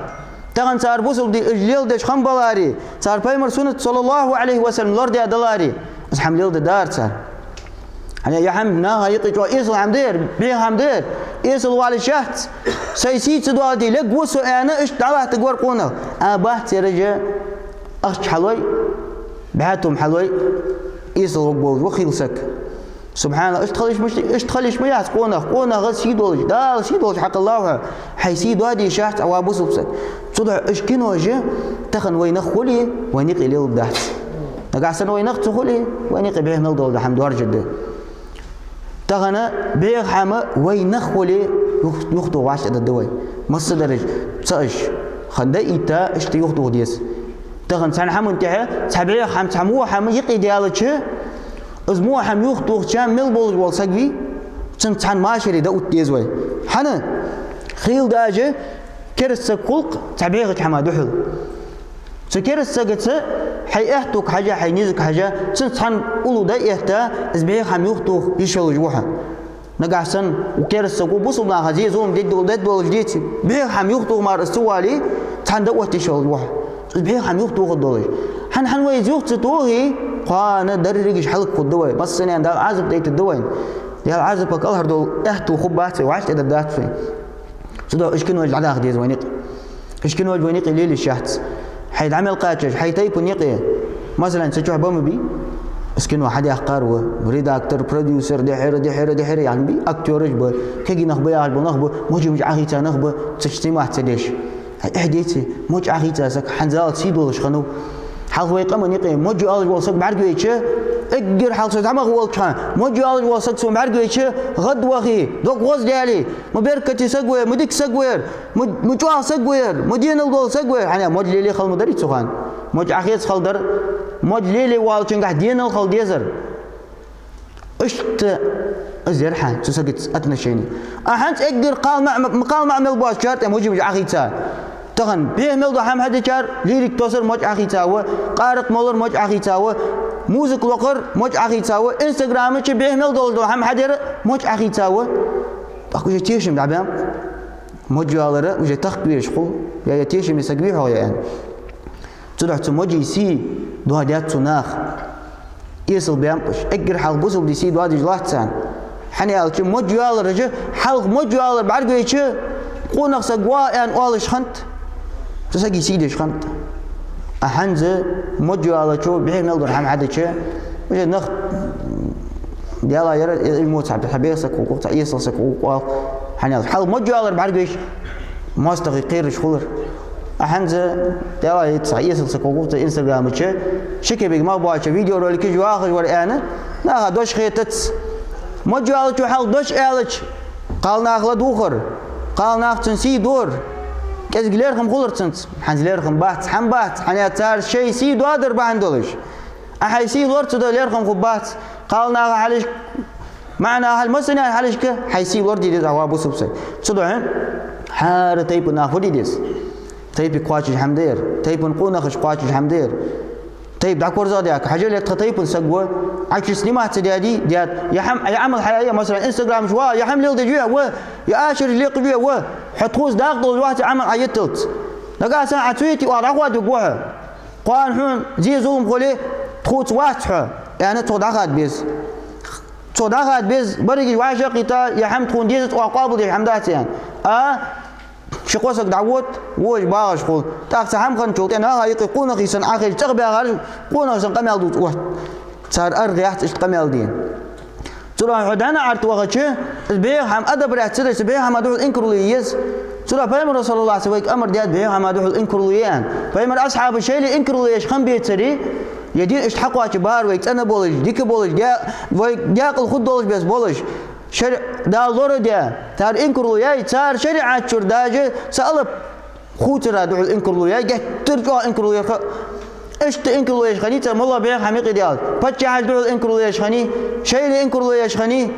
تغن صار بوصل دي إجليل دش خم بلاري صار بيمر سنة صلى الله عليه وسلم لورد دلاري بس حمليل دار صار يعني يا حم ناها يطيج وإيصل حمدير بيه حمدير إيصل والي شهت سيسيت سدوالدي لق وسو أنا إيش تعالى تقور قونا بحث يرجع أخش حلوي بعتهم حلوي إيصل وقبول وخيلسك سبحان الله إيش تخليش مياس قونا غز سيدولج دال سيدولج حق الله حيسيد وادي شهت أو أبو سبسك صدع إيش كينو جه تخن وينخ خلي وينقي ليل بدحت نقع سنة وينخ تخلي وينقي بيه ملدول ده حمد ورجد تغنى بيه حما وينخ خلي يخطو واش الدواي مص درج صاش خندا إيتا إيش تيخطو ديس تغن سان حم انتهى سبعية حم سموه حم يقي ديالك أزموه حم يخطو كان ملبول جوال سقي سان ماشري ده أتيزوي حنا خيل داجة كرس سقلق سبعية حما دحل سكرس سقت حيأتوك حاجة حينيزك حاجة سان قولوا ده إهتا أزبعية حم يخطو يشل جوها نقع سن وكرس سقو بوصلنا هذي زوم ديد جديد بيه حم يخطو مار السوالي سان ده وقت يشل جوها بيه حم يخطو خدولي حن ويزوق تطوغي قانا درجش حلق خدوي بس سنين ده عازب ديت الدوين ده عازب بقى هردو اهتو خبات وعش إذا دات في صدق إيش كانوا يجعلها خديز وينيق إيش كانوا وينيق ليل الشهت حيد عمل قاتش حيتيب ونيقي مثلا سجوا بوم بي إيش كانوا حد يحقر وبريد أكتر بروديوسر دحير يعني بي أكتور رجب كي نخبي على نخبه موجي مش عقيتا نخبه تشتي ما تديش إحديتي موج عقيتا سك حنزال سيدولش خنو حال هو يقام نيقي موجي على الوسط بعرقيتش اقر حال صوت عمق والكان موجي على الوسط سو بعرقيتش غد وخي دوق غوز ديالي مبركتي سقوير مديك سقوير مجوع سقوير مدين الدول سقوير يعني موج ليلي خل مدري سخان موج عخيس خلدر موج ليلي والشن قاعد دين الخل ديزر اشت ازرحان تسقط اتنشيني احنت اقر قال مع ملباس شرط موجي مش عخيتان تغن بيه ملدو حم حد كار ليريك توصل موج أخي تاوه قارق مولر موج أخي تاوه موزيك وقر موج أخي تاوه إنستغرام تش بيه ملدو حم حد موج أخي تاوه أخو جتيشم دعبام موج على وجه تخبيش خو يا يتيشم يسقيه هو يعني تروح موجي سي دو هديات تناخ يصل بيامبش أجر حال بوصل دي سي دو هدي جلاتان حني على موج على رجع حلق موج على بعرق يش قونق سقوا يعني أولش خنت تسقي سيدش خنت أحنزة موجو على شو بحير ملدر هم حدا شيء وجه نخ ديالا يرى الموت حب حبيسك وقطع يصلك وقال حنيال حال موجو على بعرقش ما استغي قيرش خلر أحنزة ديالا يصلك وقطع إنستغرام شيء شكل بيج ما بواش فيديو رولي كيجو آخر ولا أنا لا دوش خيتت موجو على شو حال دوش ألش قال ناخذ دوخر قال ناخذ سي دور كذا غيرهم خلرتنت حنزليرهم بات حن بات حنيا تار شيء سي دوادر باندولش احي سي لورت دوليرهم خبات قال ناخذ عليش معنا هالمسني عليش ك حي سي لورد دي جواب سبسي صدعن حار تيب ناخذ ديس تيب قواچ حمدير تيب نقونخش قواچ حمدير تيب داكور زاديك حاجه اللي تطيب نسقوا عكس سنيمات ديادي ديات يا عمل حياه مثلا انستغرام جوا يا حمل دجوا و يا اشر اللي قجوا و حطوز داخل الوقت عمل عيطت لقى ساعه تويتي وراغوا دقوها قان حون زي زوم خلي تخوت واتح يعني توداخات بيز برجي واشقيتا يا حمد تكون ديزت وقابل يا حمدات يعني شقوسك دعوت وش باغش خو تاك سهم خن شوت انا هاي قونا خيسن اخر تغبي غار قونا سن قمل دوت وقت صار ارض يحت قمل دين ترى حدانا عرت وقتش بيه هم ادب رات سدس بيه هم ادو انكروليز سورة بيمر صلى الله عليه وسلم أمر دياد بيه ما دوح الإنكروليان بيمر أصحاب الشيء اللي إنكروليش خم بيتسري يدين اشتحقوا كبار ويك أنا بولش ديك بولش دياق الخد بولش بس بولش شرع دا زور ديا تار إنكروليا تار شريعة شرداجة سألب خوتر دوح الإنكروليا جت ترجع إنكروليا اشت إنكروليش خني تام الله بيه حميق ديال بتشعل دوح الإنكروليش خني شيء الإنكروليش خني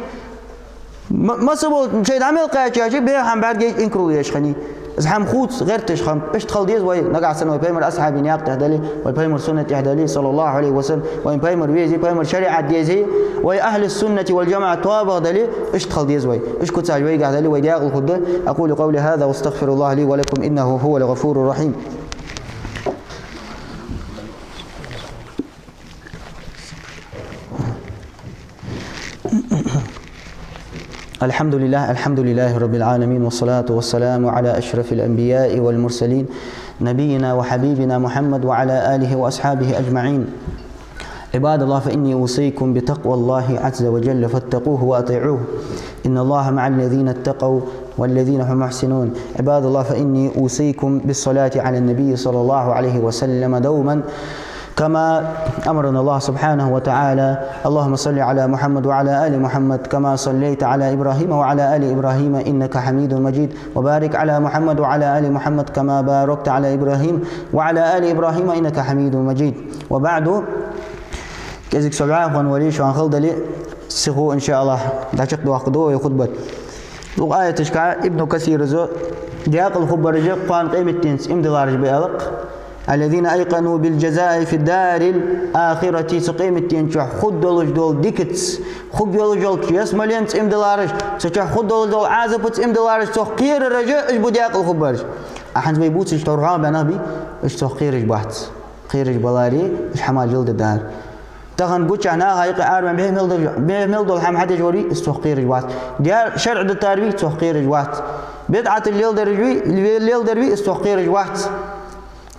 ما سبوا شيء عمل قاعد بيه هم بعد جيت إنكروليش خني زحم خوت غير تشخم اشت خلديز وين نقع سنة وبيمر أصحابي نياق تهدلي وبيمر سنة تهدلي صلى الله عليه وسلم وين بيمر ويزي بيمر شريعة ديزي وين أهل السنة والجماعة توابغ دلي اشت خلديز وين ايش كنت عجوي قاعد دلي ويداق الخد أقول قولي هذا واستغفر الله لي ولكم إنه هو الغفور الرحيم. الحمد لله رب العالمين والصلاة والسلام على أشرف الأنبياء والمرسلين نبينا وحبيبنا محمد وعلى آله وأصحابه أجمعين. عباد الله فإني أوصيكم بتقوى الله عز وجل فاتقوه وأطيعوه إن الله مع الذين اتقوا والذين هم محسنون. عباد الله فإني أوصيكم بالصلاة على النبي صلى الله عليه وسلم دوما كما أمرنا الله سبحانه وتعالى. اللهم صل على محمد وعلى آل محمد كما صليت على إبراهيم وعلى آل إبراهيم إنك حميد مجيد وبارك على محمد وعلى آل محمد كما باركت على إبراهيم وعلى آل إبراهيم إنك حميد مجيد. وبعد كذلك سبعة وليش وان خلد لي سخو إن شاء الله داشق دوا خدوه يخطبت لو آية تشكع ابن كثير زو دياق الخبر رجق قان قيمة تنس امدلارج بألق الذين أيقنوا بالجزاء في الدار الآخرة سقيمة تنشح خد دولج دول ديكتس خد دولج دول كيس مليانس امدلارج سشح خد دولج دول عازبت امدلارج تخير الرجاء اجبو دياق الخبر أحنز بيبوتش اشتورها بنابي اش تخيرج بحت خيرج بلاري اش حمال جلد الدار تغن بوتش أنا هاي قارب به ملدول هم حد جوري استخير جوات ديار شرع التربية استخير جوات بدعة الليل دربي استخير جوات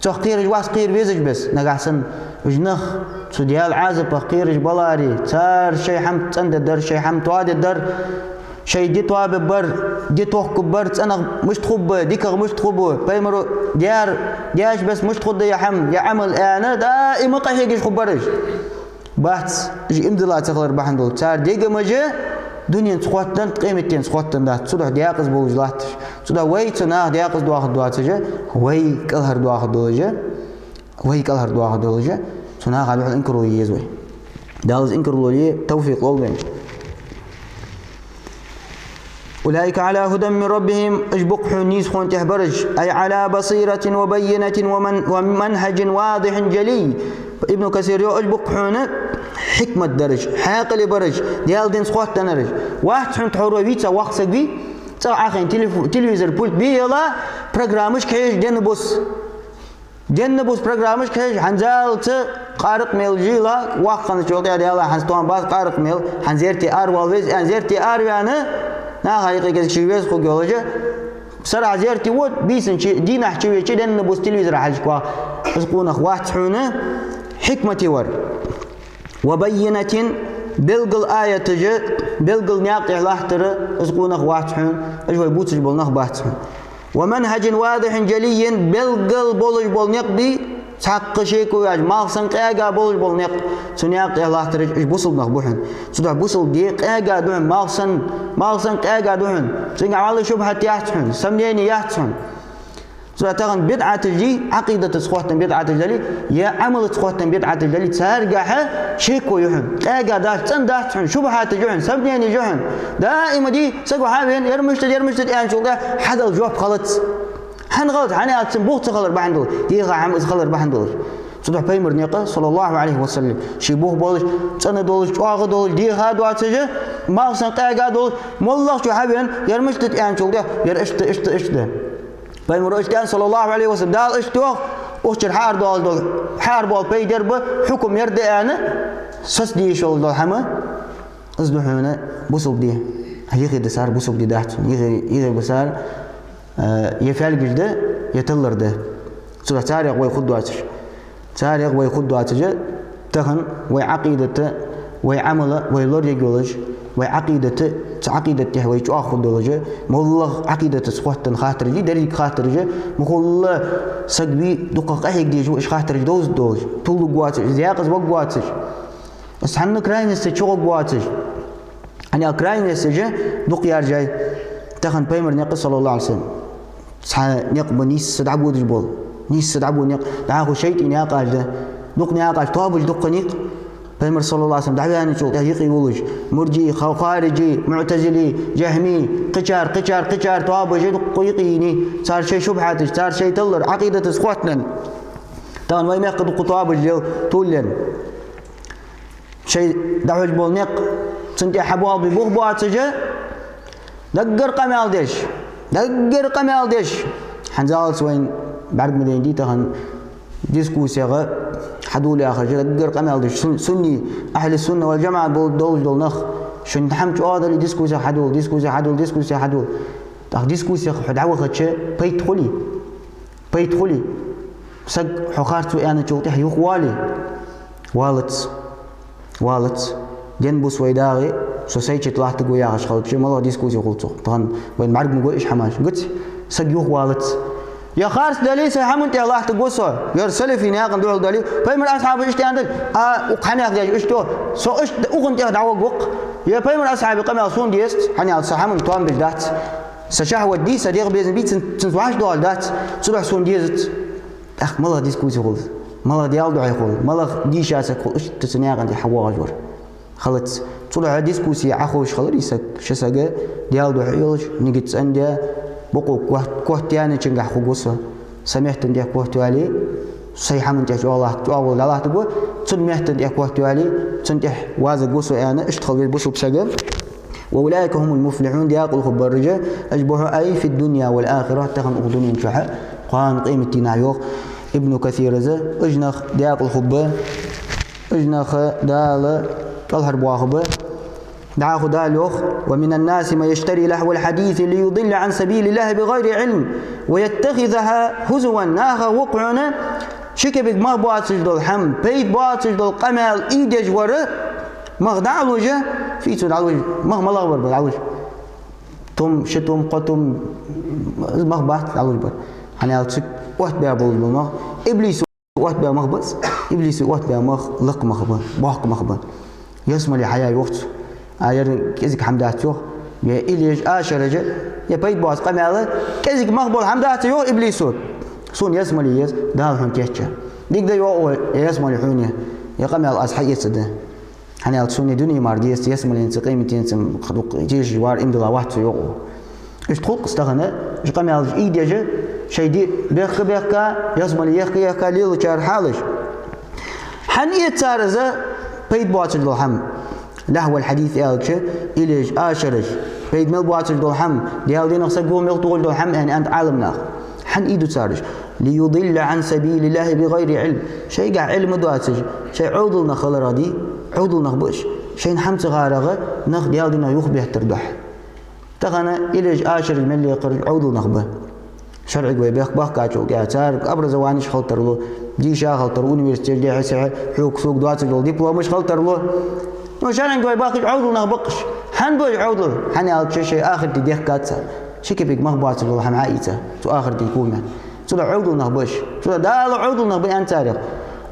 تخير جوات قير بيزج بس نقعسن وجنخ سديال عازب قيرج بلاري تار شيء حم تند الدر شيء حم تواد الدر شيء دي تواب بر دي توه كبر أنا مش تخب ديك مش تخب بيمرو دياش بس مش تخد يا حم يا عمل أنا دائما قهيجش خبرج بحث جي امدلا تخلر بحندول تار ديجا مجا دنيا تخوتن قيمتين تخوتن ده سودا دياقز بوجلات سودا وي تنا دياقز دواخد دواتجا وي كلهر دواخد دوجا وي كلهر دواخد دوجا تنا غادي انكرو يزوي دالز انكرو لي توفيق اولين أولئك على هدى من ربهم اجبق حنيس خون تحبرج أي على بصيرة وبينة ومنهج واضح جلي. ابن كثير يو اجبق حونه حكمة درج حاقل برج ديال دين سخوات تنرج واحد حنت حروة بيتسا وقت بي تسا عاقين تلفزيون بولت بي يلا برنامج كيش جنبوس برنامج كيش حنزال ت قارق ميل جيلا وقت شوقي ديال حنستوان باز قارق ميل حنزيرتي ار والويز انزيرتي ار يعني نا حقيقة كذا شيء بس خو جولجة بسرعة زيرتي ود بيسن شيء دينا حشوي شيء جنبوس تلفزيون حاجكوا اسقونا واحد حونه حكمة ور وبينة بلغل آية تجي بلغل ناقي الله ترى اسقونك واحد اجوا يبوتش بولناخ باحث ومنهج واضح جلي بلغل بولج بول نقدي حق شيء كوياج ما سنقاقا بولج بول نق سنياقي الله ترى ايش بوصل نخبوحن سدع بوصل دي قاقا دوحن ما سنقاقا دوحن سنقع والله شبهة يحتحن سميني يحتحن سورة تغن بدعة الجي عقيدة سخوتن بدعة الجلي يا عمل سخوتن بدعة الجلي تارجعها شيكو يحن تاجا داش تنداش حن شبهات جحن سبني جحن دائما دي سقوا حابين يرمشت يعني شو حدا الجواب غلط حن غلط حنا تنبوه تخلر بحندول يغا عم تخلر بحندول سورة بيمر نيقة صلى الله عليه وسلم شيبوه بولش تنا دولش واغ دولش دي هاد واتجه ما سنقاقا دولش والله شو حابين يرمشت يعني شو ير اشت بيمر اشتان صلى الله عليه وسلم دال اشتوه وشر حار دول حار بول بيدر به حكم يرد انا سس دي شول دول حما ازدحونا بوسوق دي هيغي دسار بوسوق دي داحت يغي بسار يفعل جده يتلر ده سورة تاريخ ويخدو اتش تاريخ ويخدو اتج تخن ويعقيدته ويعمله ويلور يجولج ويعقيدته عقيدة تهوي شو أخذ دلجة مولله عقيدة سقوط خاطرجي دريك خاطرجي مخول سقبي دقق أهيك دي شو إيش خاطرج دوز طول قواتش زياقز وقواتش بس حنا كراين استشو قواتش أنا كراين استجى دق يرجع تخن بيمر نق صلى الله عليه وسلم نق بنيس سدعبود جبول نيس سدعبود نق دعاه شيء إني أقال ده دق نقال طابج دق نق بيمر صلى الله عليه وسلم دعاني شو تهيقي ولج مرجي خارجي معتزلي جهمي قشار طابج دق يقيني صار شيء شبهاتش صار شيء تلر عقيدة سخوتنا طبعا ما يمكن دق طابج تولن شيء دعوة جبول نق سنتي حبوال ببوخ بواتجه دقر قمال ديش حنزال سوين بعد مدين دي تهن ديسكوسيغا حدولي آخر دقر قمال ديش سني أهل السنة والجماعة دول نخ شو نتحمل هذا ديسكوسي حدول ديسكوسي حدعوة خدشة بيدخلي سق حخارتو أنا شوتي حيوخ والت جنبو سويداغي سوسيتي طلعت تقول يا اخي خلص ما الله ديسكوسي قلت طبعا وين معرق نقول ايش حماش قلت سجيوخ والت يا خارس دليل سحمنت الله تقوسو يرسل في ناقن دول دليل فيمر اصحاب ايش عندك وقحنا يا ايش تو سو ايش اغنت دعوه وق يا فيمر اصحاب قام صون ديست حني سحمن توام بالذات سشهوه دي صديق بيزن بيت تنسواش دول ذات صبح صون ديست اخ ما الله ديسكوسي قلت ما الله ديال دعي قول ما الله دي شاسك ايش تسنياقن دي حواج ور خلص طلع ديسكوسي عخوش خلريسك شسقة ديال دو حيوش نجت عندها بقو كوهتياني تنجح خوجوسه سمعت عندها كوهتوالي صيحة من تحت الله تعول الله تقول سمعت عندها كوهتوالي تنجح وازق جوسو أنا اشتغل بالبوسو بسجل وأولئك هم المفلحون دياق الخبرجة أجبه أي في الدنيا والآخرة تخن أخذون شحة قان قيمة تنايوخ ابن كثير ذا أجنخ دياق الخبر أجنخ دال الحرب واخبه دعاه دالوخ ومن الناس ما يشتري لهو الحديث ليضل عن سبيل الله بغير علم ويتخذها هزوا ناخ وقعنا شكبك ما باتش دول حم بيت باتش دول قمال ايدج ورا ما دعوجه في تدعوج ما لغبر بالعوج تم شتم قتم ما بات دعوج بر يعني الشك وقت بيابول ما ابليس وقت بيا مخبص ابليس وقت بيا مخ لق مخبط باق مخبط يسمى لي حياة وقت أجر كذك حمدات يوه بإليج آشرجة يبيت باس قمالة كذك مخبول حمدات يوه إبليسود صون يسمى لي يس ده هم تيجي ديك ده يوه يسمى لي حوني يقمال أصحى يسده حنا الصوني دنيا مارديس يسمى لي نسقيم تينسم خدوق جيش جوار إمدلا واحد يوه إيش تخلق استغنى إيش قمال إيديجة شيء دي بيخ يسمى لي يخ ليل شار حالش حنية تارزة بيت بواتش دولحم لهو الحديث قالش إليش آشرج بيت مل بواتش دولحم ديال دينا سقوم يلطول دولحم يعني أنت عالمنا حن إيدو تارج ليضل عن سبيل الله بغير علم شيء قاع علم دواتش شيء عودلنا خلرادي عودلنا بوش شيء نحمت غارغة نخ ديال دينا يخبه تردح تغنى إليش آشرج من اللي يقرج عودلنا خبه شرعي قوي بيخ كاتشو قاعد أبرز وانيش خلطر له دي شا خلطر ونيفرسيتي دي حسها حقوق سوق دوات الجول دبلوم مش خلطر له وشان قوي باقي عودل نغبقش حنبوي عودل حني على شيء آخر دي كاتسا شكي بيك مخبات له حم عايته تو آخر دي كومه تو عودل نغبش تو دال عودل نغبي أنت تاريخ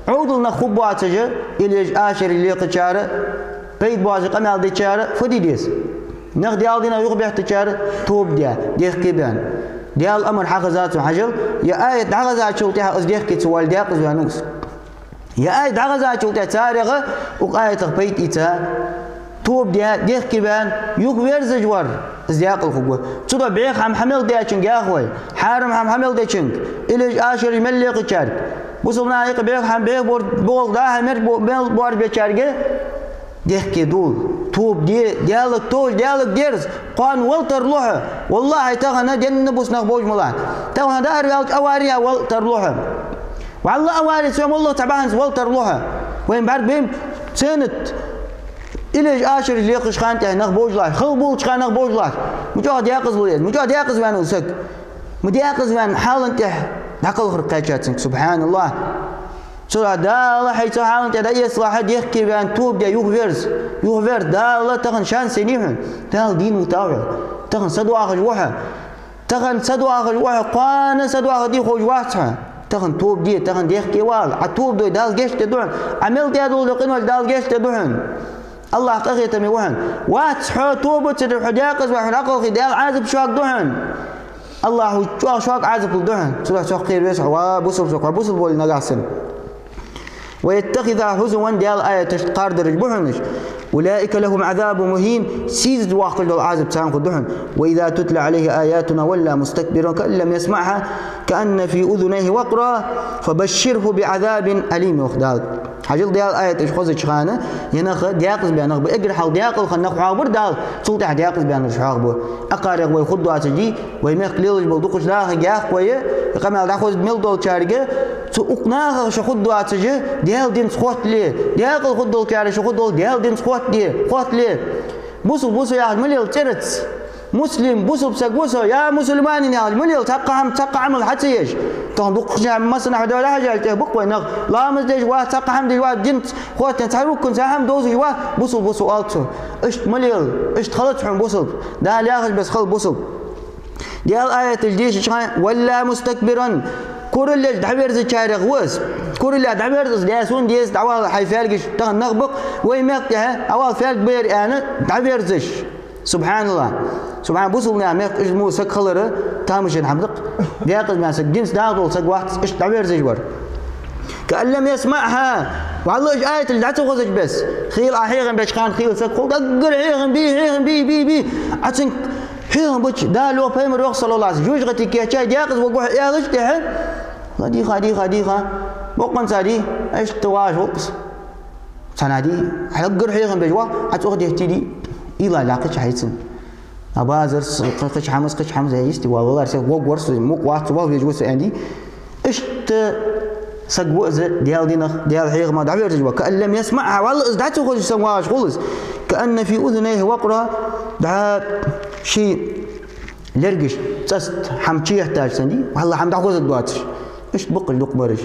عودل نخبات جا إليج آشر اللي قشارة بيت باز قمال دي شارة فدي ديس نغدي علينا يخبي تشارة توب ديال كيبان ديال الأمر حقزات حجل يا آية حقزات شو تها أصدق كتوال داقز وانوس يا آية حقزات شو تاريخه وآية تقبيت إتا توب ديال كيبان يخبر زجور أصدق الخبوة صدق بعيق حمل دياشنج يا أخوي حارم حمل دياشنج إليش آشر يملي قشارك وصلنا يق بعيق بعيق بول ده همر بور بيشارك ديك دول توب ديالك توج ديالك ديرز قان والتر لوحه والله تغنى جنبوس نخبوج ملان تغنى دار أواريها والتر لوحه والله أواري سوام الله تعبان والتر لوحه وين بعد بيم سنت إليش آشر اللي يقش خانته نخبوج لاش خلبول خان نخبوج لاش مجاهد يقز وليد مجاهد يقز وين وسك مديقز وين حال انت عقل خرقاتك سبحان الله صلا دال حيث حاولت أن يصلح يحكي بأن توب ده يغفر دال تغن شان سنيهم دال دين متابع تغن سدوا آخر وحى تغن سدوا آخر وحى قانا سدوا آخر دي خوش واسعة تغن توب دي تغن يحكي وال عتوب دو دال جيش تدوحن عمل دي دول دقين دال جيش تدوحن الله تغيت ميوحن واسحو توب تدر حداقز وحداقل خدال عازب شاق دوحن الله شاق عازب الدوحن سلا شاق خير ويسع وبصل شاق وبصل بول نقاسن ويتخذ هزوا ديال آية تشقار درج بحنش أولئك لهم عذاب مهين سيز واقل العازب سان خدهن وإذا تتلى عليه آياتنا ولا مستكبرا كأن لم يسمعها كأن في أذنيه وقرا فبشره بعذاب أليم وخدال حجل ديال آية تشخوز شخانة ينخ دياقز بيانخ بإقر حال دياقل خنخ حاضر دال سلطة دياقز بيانخ شحاغبه أقارق ويخدوا أسجي ويميخ ليلج بلدوقش لاخ جاخ ويه يقامل داخوز ميل دول شارقه سوقناخ شخدوا أسجي ديال دين سخوت ليه دياقل خدوا الكاري شخدوا ديال دين سخوت ليه خوت ليه بوصل يا مليل ترتس مسلم بوصل بسق يا مسلمان يا مليل تبقى عمل حتى يش تنبق جام مثلا هذا ولا حاجة تبقى وينك لا مزدج واه تبقى حمد جوا جنت خوات تعرف كن سهم دوز جوا بوصل ألتو إشت مليل إشت خلط حم بوصل ده لا بس خل بوصل ديال آية الجيش شان ولا مستكبرا كورل دعبير زشارق وس كورل دعبير زياسون ديس دعوال حيفارقش تغن نغبق ويمقتها أول فارق بير أنا دعبير زش سبحان الله سبحان بوصلنا ميق اسمه سك خلره تامش الحمدق دياقل ما سك جنس داقل سك واحد ايش دعبير زش ور كأن لم يسمعها والله ايش آية اللي دعته غزج بس خيل أحيغن باش كان خيل سك خل دقر حيغن بي عشان حيغن بتش دا لو بيمر وقت صلى الله عليه وسلم جوج غتي كيشا دياقل وقوح يا غش تحن ديخا بقن سادي ايش تواش وقص سنادي حلقر حيغن بجوا عتوخ يهتدي إلا لاقيش حيتسن أبازر قش حمس يستي والله رسي وق ورس موق واحد صباح يجوز عندي إيش سقوا ديال حيغ ما دعبير جوا كأن لم يسمعها والله إزدعته خذ سمواش خلص كأن في أذنيه وقرا دعا شيء لرقش تست حمشي يحتاج سندي والله حم دعوز الدواتش إيش بقل دقبرش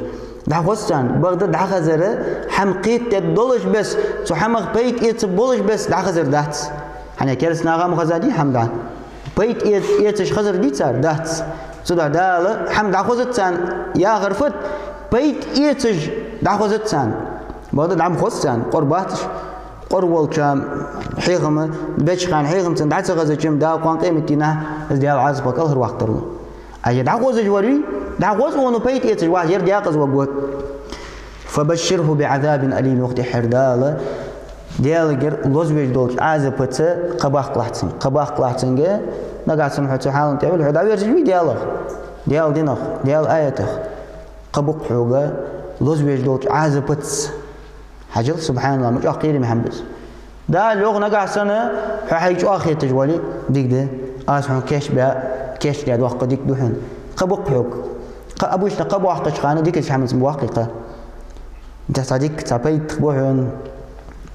دعوزتان بغداد دعخزره حمقيت تدولش بس سو حمق بيت يتبولش بس دعخزر دات حنا كيرس ناغام خزادي حمدان بيت يتش خزر دي صار دات سو دال حمد دعوزتان يا غرفت بيت يتش دعوزتان بغداد عم خزتان قرباتش قرول كام حيغم بيش خان حيغم تن دعت غزا كم دا قان قيمتنا ديال عزبك الهر وقت له اي دعوز جوري دعوز ونو بيت يتش واحد يرجع قز وقوت فبشره بعذاب أليم وقت حردالة ديالجر لوزويج دولش عازبته قباح قلعتن جا نقعد حتى حالن تعمل حدا بيرجوي ديال دينخ ديال آيته قبق حوجا لوزويج دولش عازبته حجل سبحان الله مش أخير محمد دا لوغ نقع سنة حيجو آخر تجوالي ديك ده أسمع كيش ده وقت ديك دوحن قبق حوج أبوش تقبوا وقت خانة ديك الشمس موققة أنت صديق تبيت بوحن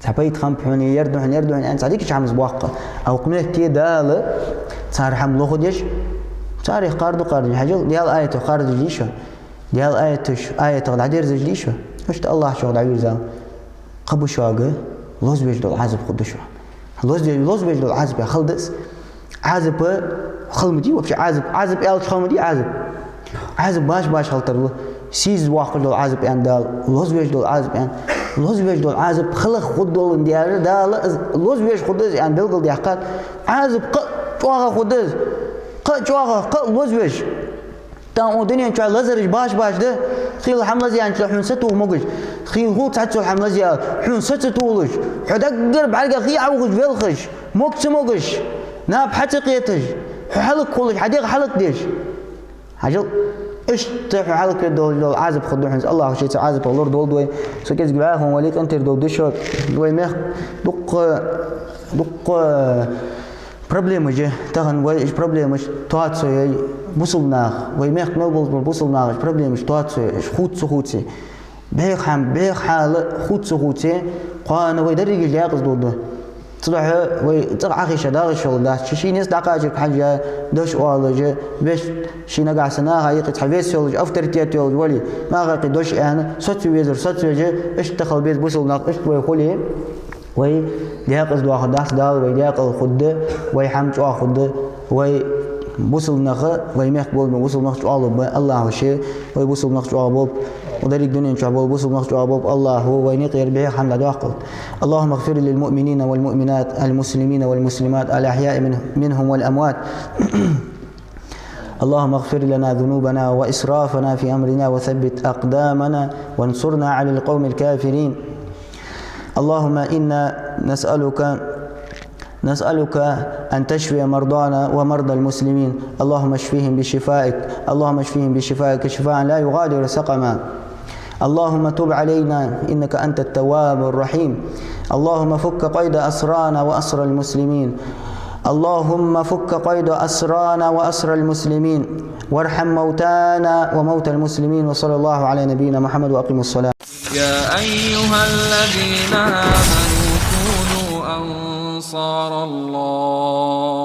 تبيت خمبحن يردحن أنت صديق الشمس موققة أو قمة تي دال صار حمل خديش صار قارد حجل ديال آية قارد ليشة ديال آية العدير زج ليشة مش الله شغل عير زام قبو شواقة لوز بيجدو العازب خدشوا لوز بيجدو العازب خلدس عازب خلمدي وبش عازب يالش خلمدي عازب باش خلطر سيز واقع دول عازب يعني دال لوز بيجدو العازب يعني لوز بيجدو العازب خلق خدول انديار دال لوز بيج خدس يعني بلقل ديحقات عازب جواغا خدس جواغا لوز بيج تام الدنيا شو لزرج باش ده خيل حملة يعني حن ستو مقش خيل هو تعتو حملة زي حن ستولش حدقر بعرق خي عوج فيلخش مقش ناب حتى قيتش حلق كلش حديق حلق ديش حجل ايش تروح حلق دول عازب خدوا حنس الله شيء عازب الله دول دوي سكيز جباهم وليك انت دول دشوت دوي مخ دق بروبليم جه تهن ويش بروبليم مش تواتسو بوصلناخ ويميخ نوبل بوصلناخ بروبليم مش تواتسو خوتسي بيخ حال خوتسي قانا ويدرج الجاقز دول تروح وتقع شدار الشغل ده شي ناس دقاجك حاجة دوش والله بس شي نقع سنة هاي تحفيز شغل أفترتيات شغل ولي ما غاقي دوش أنا صوت ويزر صوت وجه إيش دخل بيت بوصل ناق إيش ويقولي وي دياق إز واحد داس دار وي دياق الخدة وي حمش واخد وي بوصل ناق وي مقبول بوصل ناق الله وشيء وي بوصل ناق جواب ودار الدنيا شعبول بوصل ناق جواب الله هو وينقي يربيه حمد واقل. اللهم اغفر للمؤمنين والمؤمنات المسلمين والمسلمات الأحياء منهم والأموات. اللهم اغفر لنا ذنوبنا وإسرافنا في أمرنا وثبت أقدامنا وانصرنا على القوم الكافرين. اللهم إنا نسألك أن تشفي مرضانا ومرضى المسلمين. اللهم اشفيهم بشفائك، اللهم اشفيهم بشفائك شفاء لا يغادر سقما. اللهم تب علينا إنك أنت التواب الرحيم. اللهم فك قيد أسرانا وأسر المسلمين. اللهم فك قيد أسرانا وأسر المسلمين وارحم موتانا وموتى المسلمين. وصلى الله على نبينا محمد وأقم الصلاة. يا أيها الذين آمنوا كونوا أنصار الله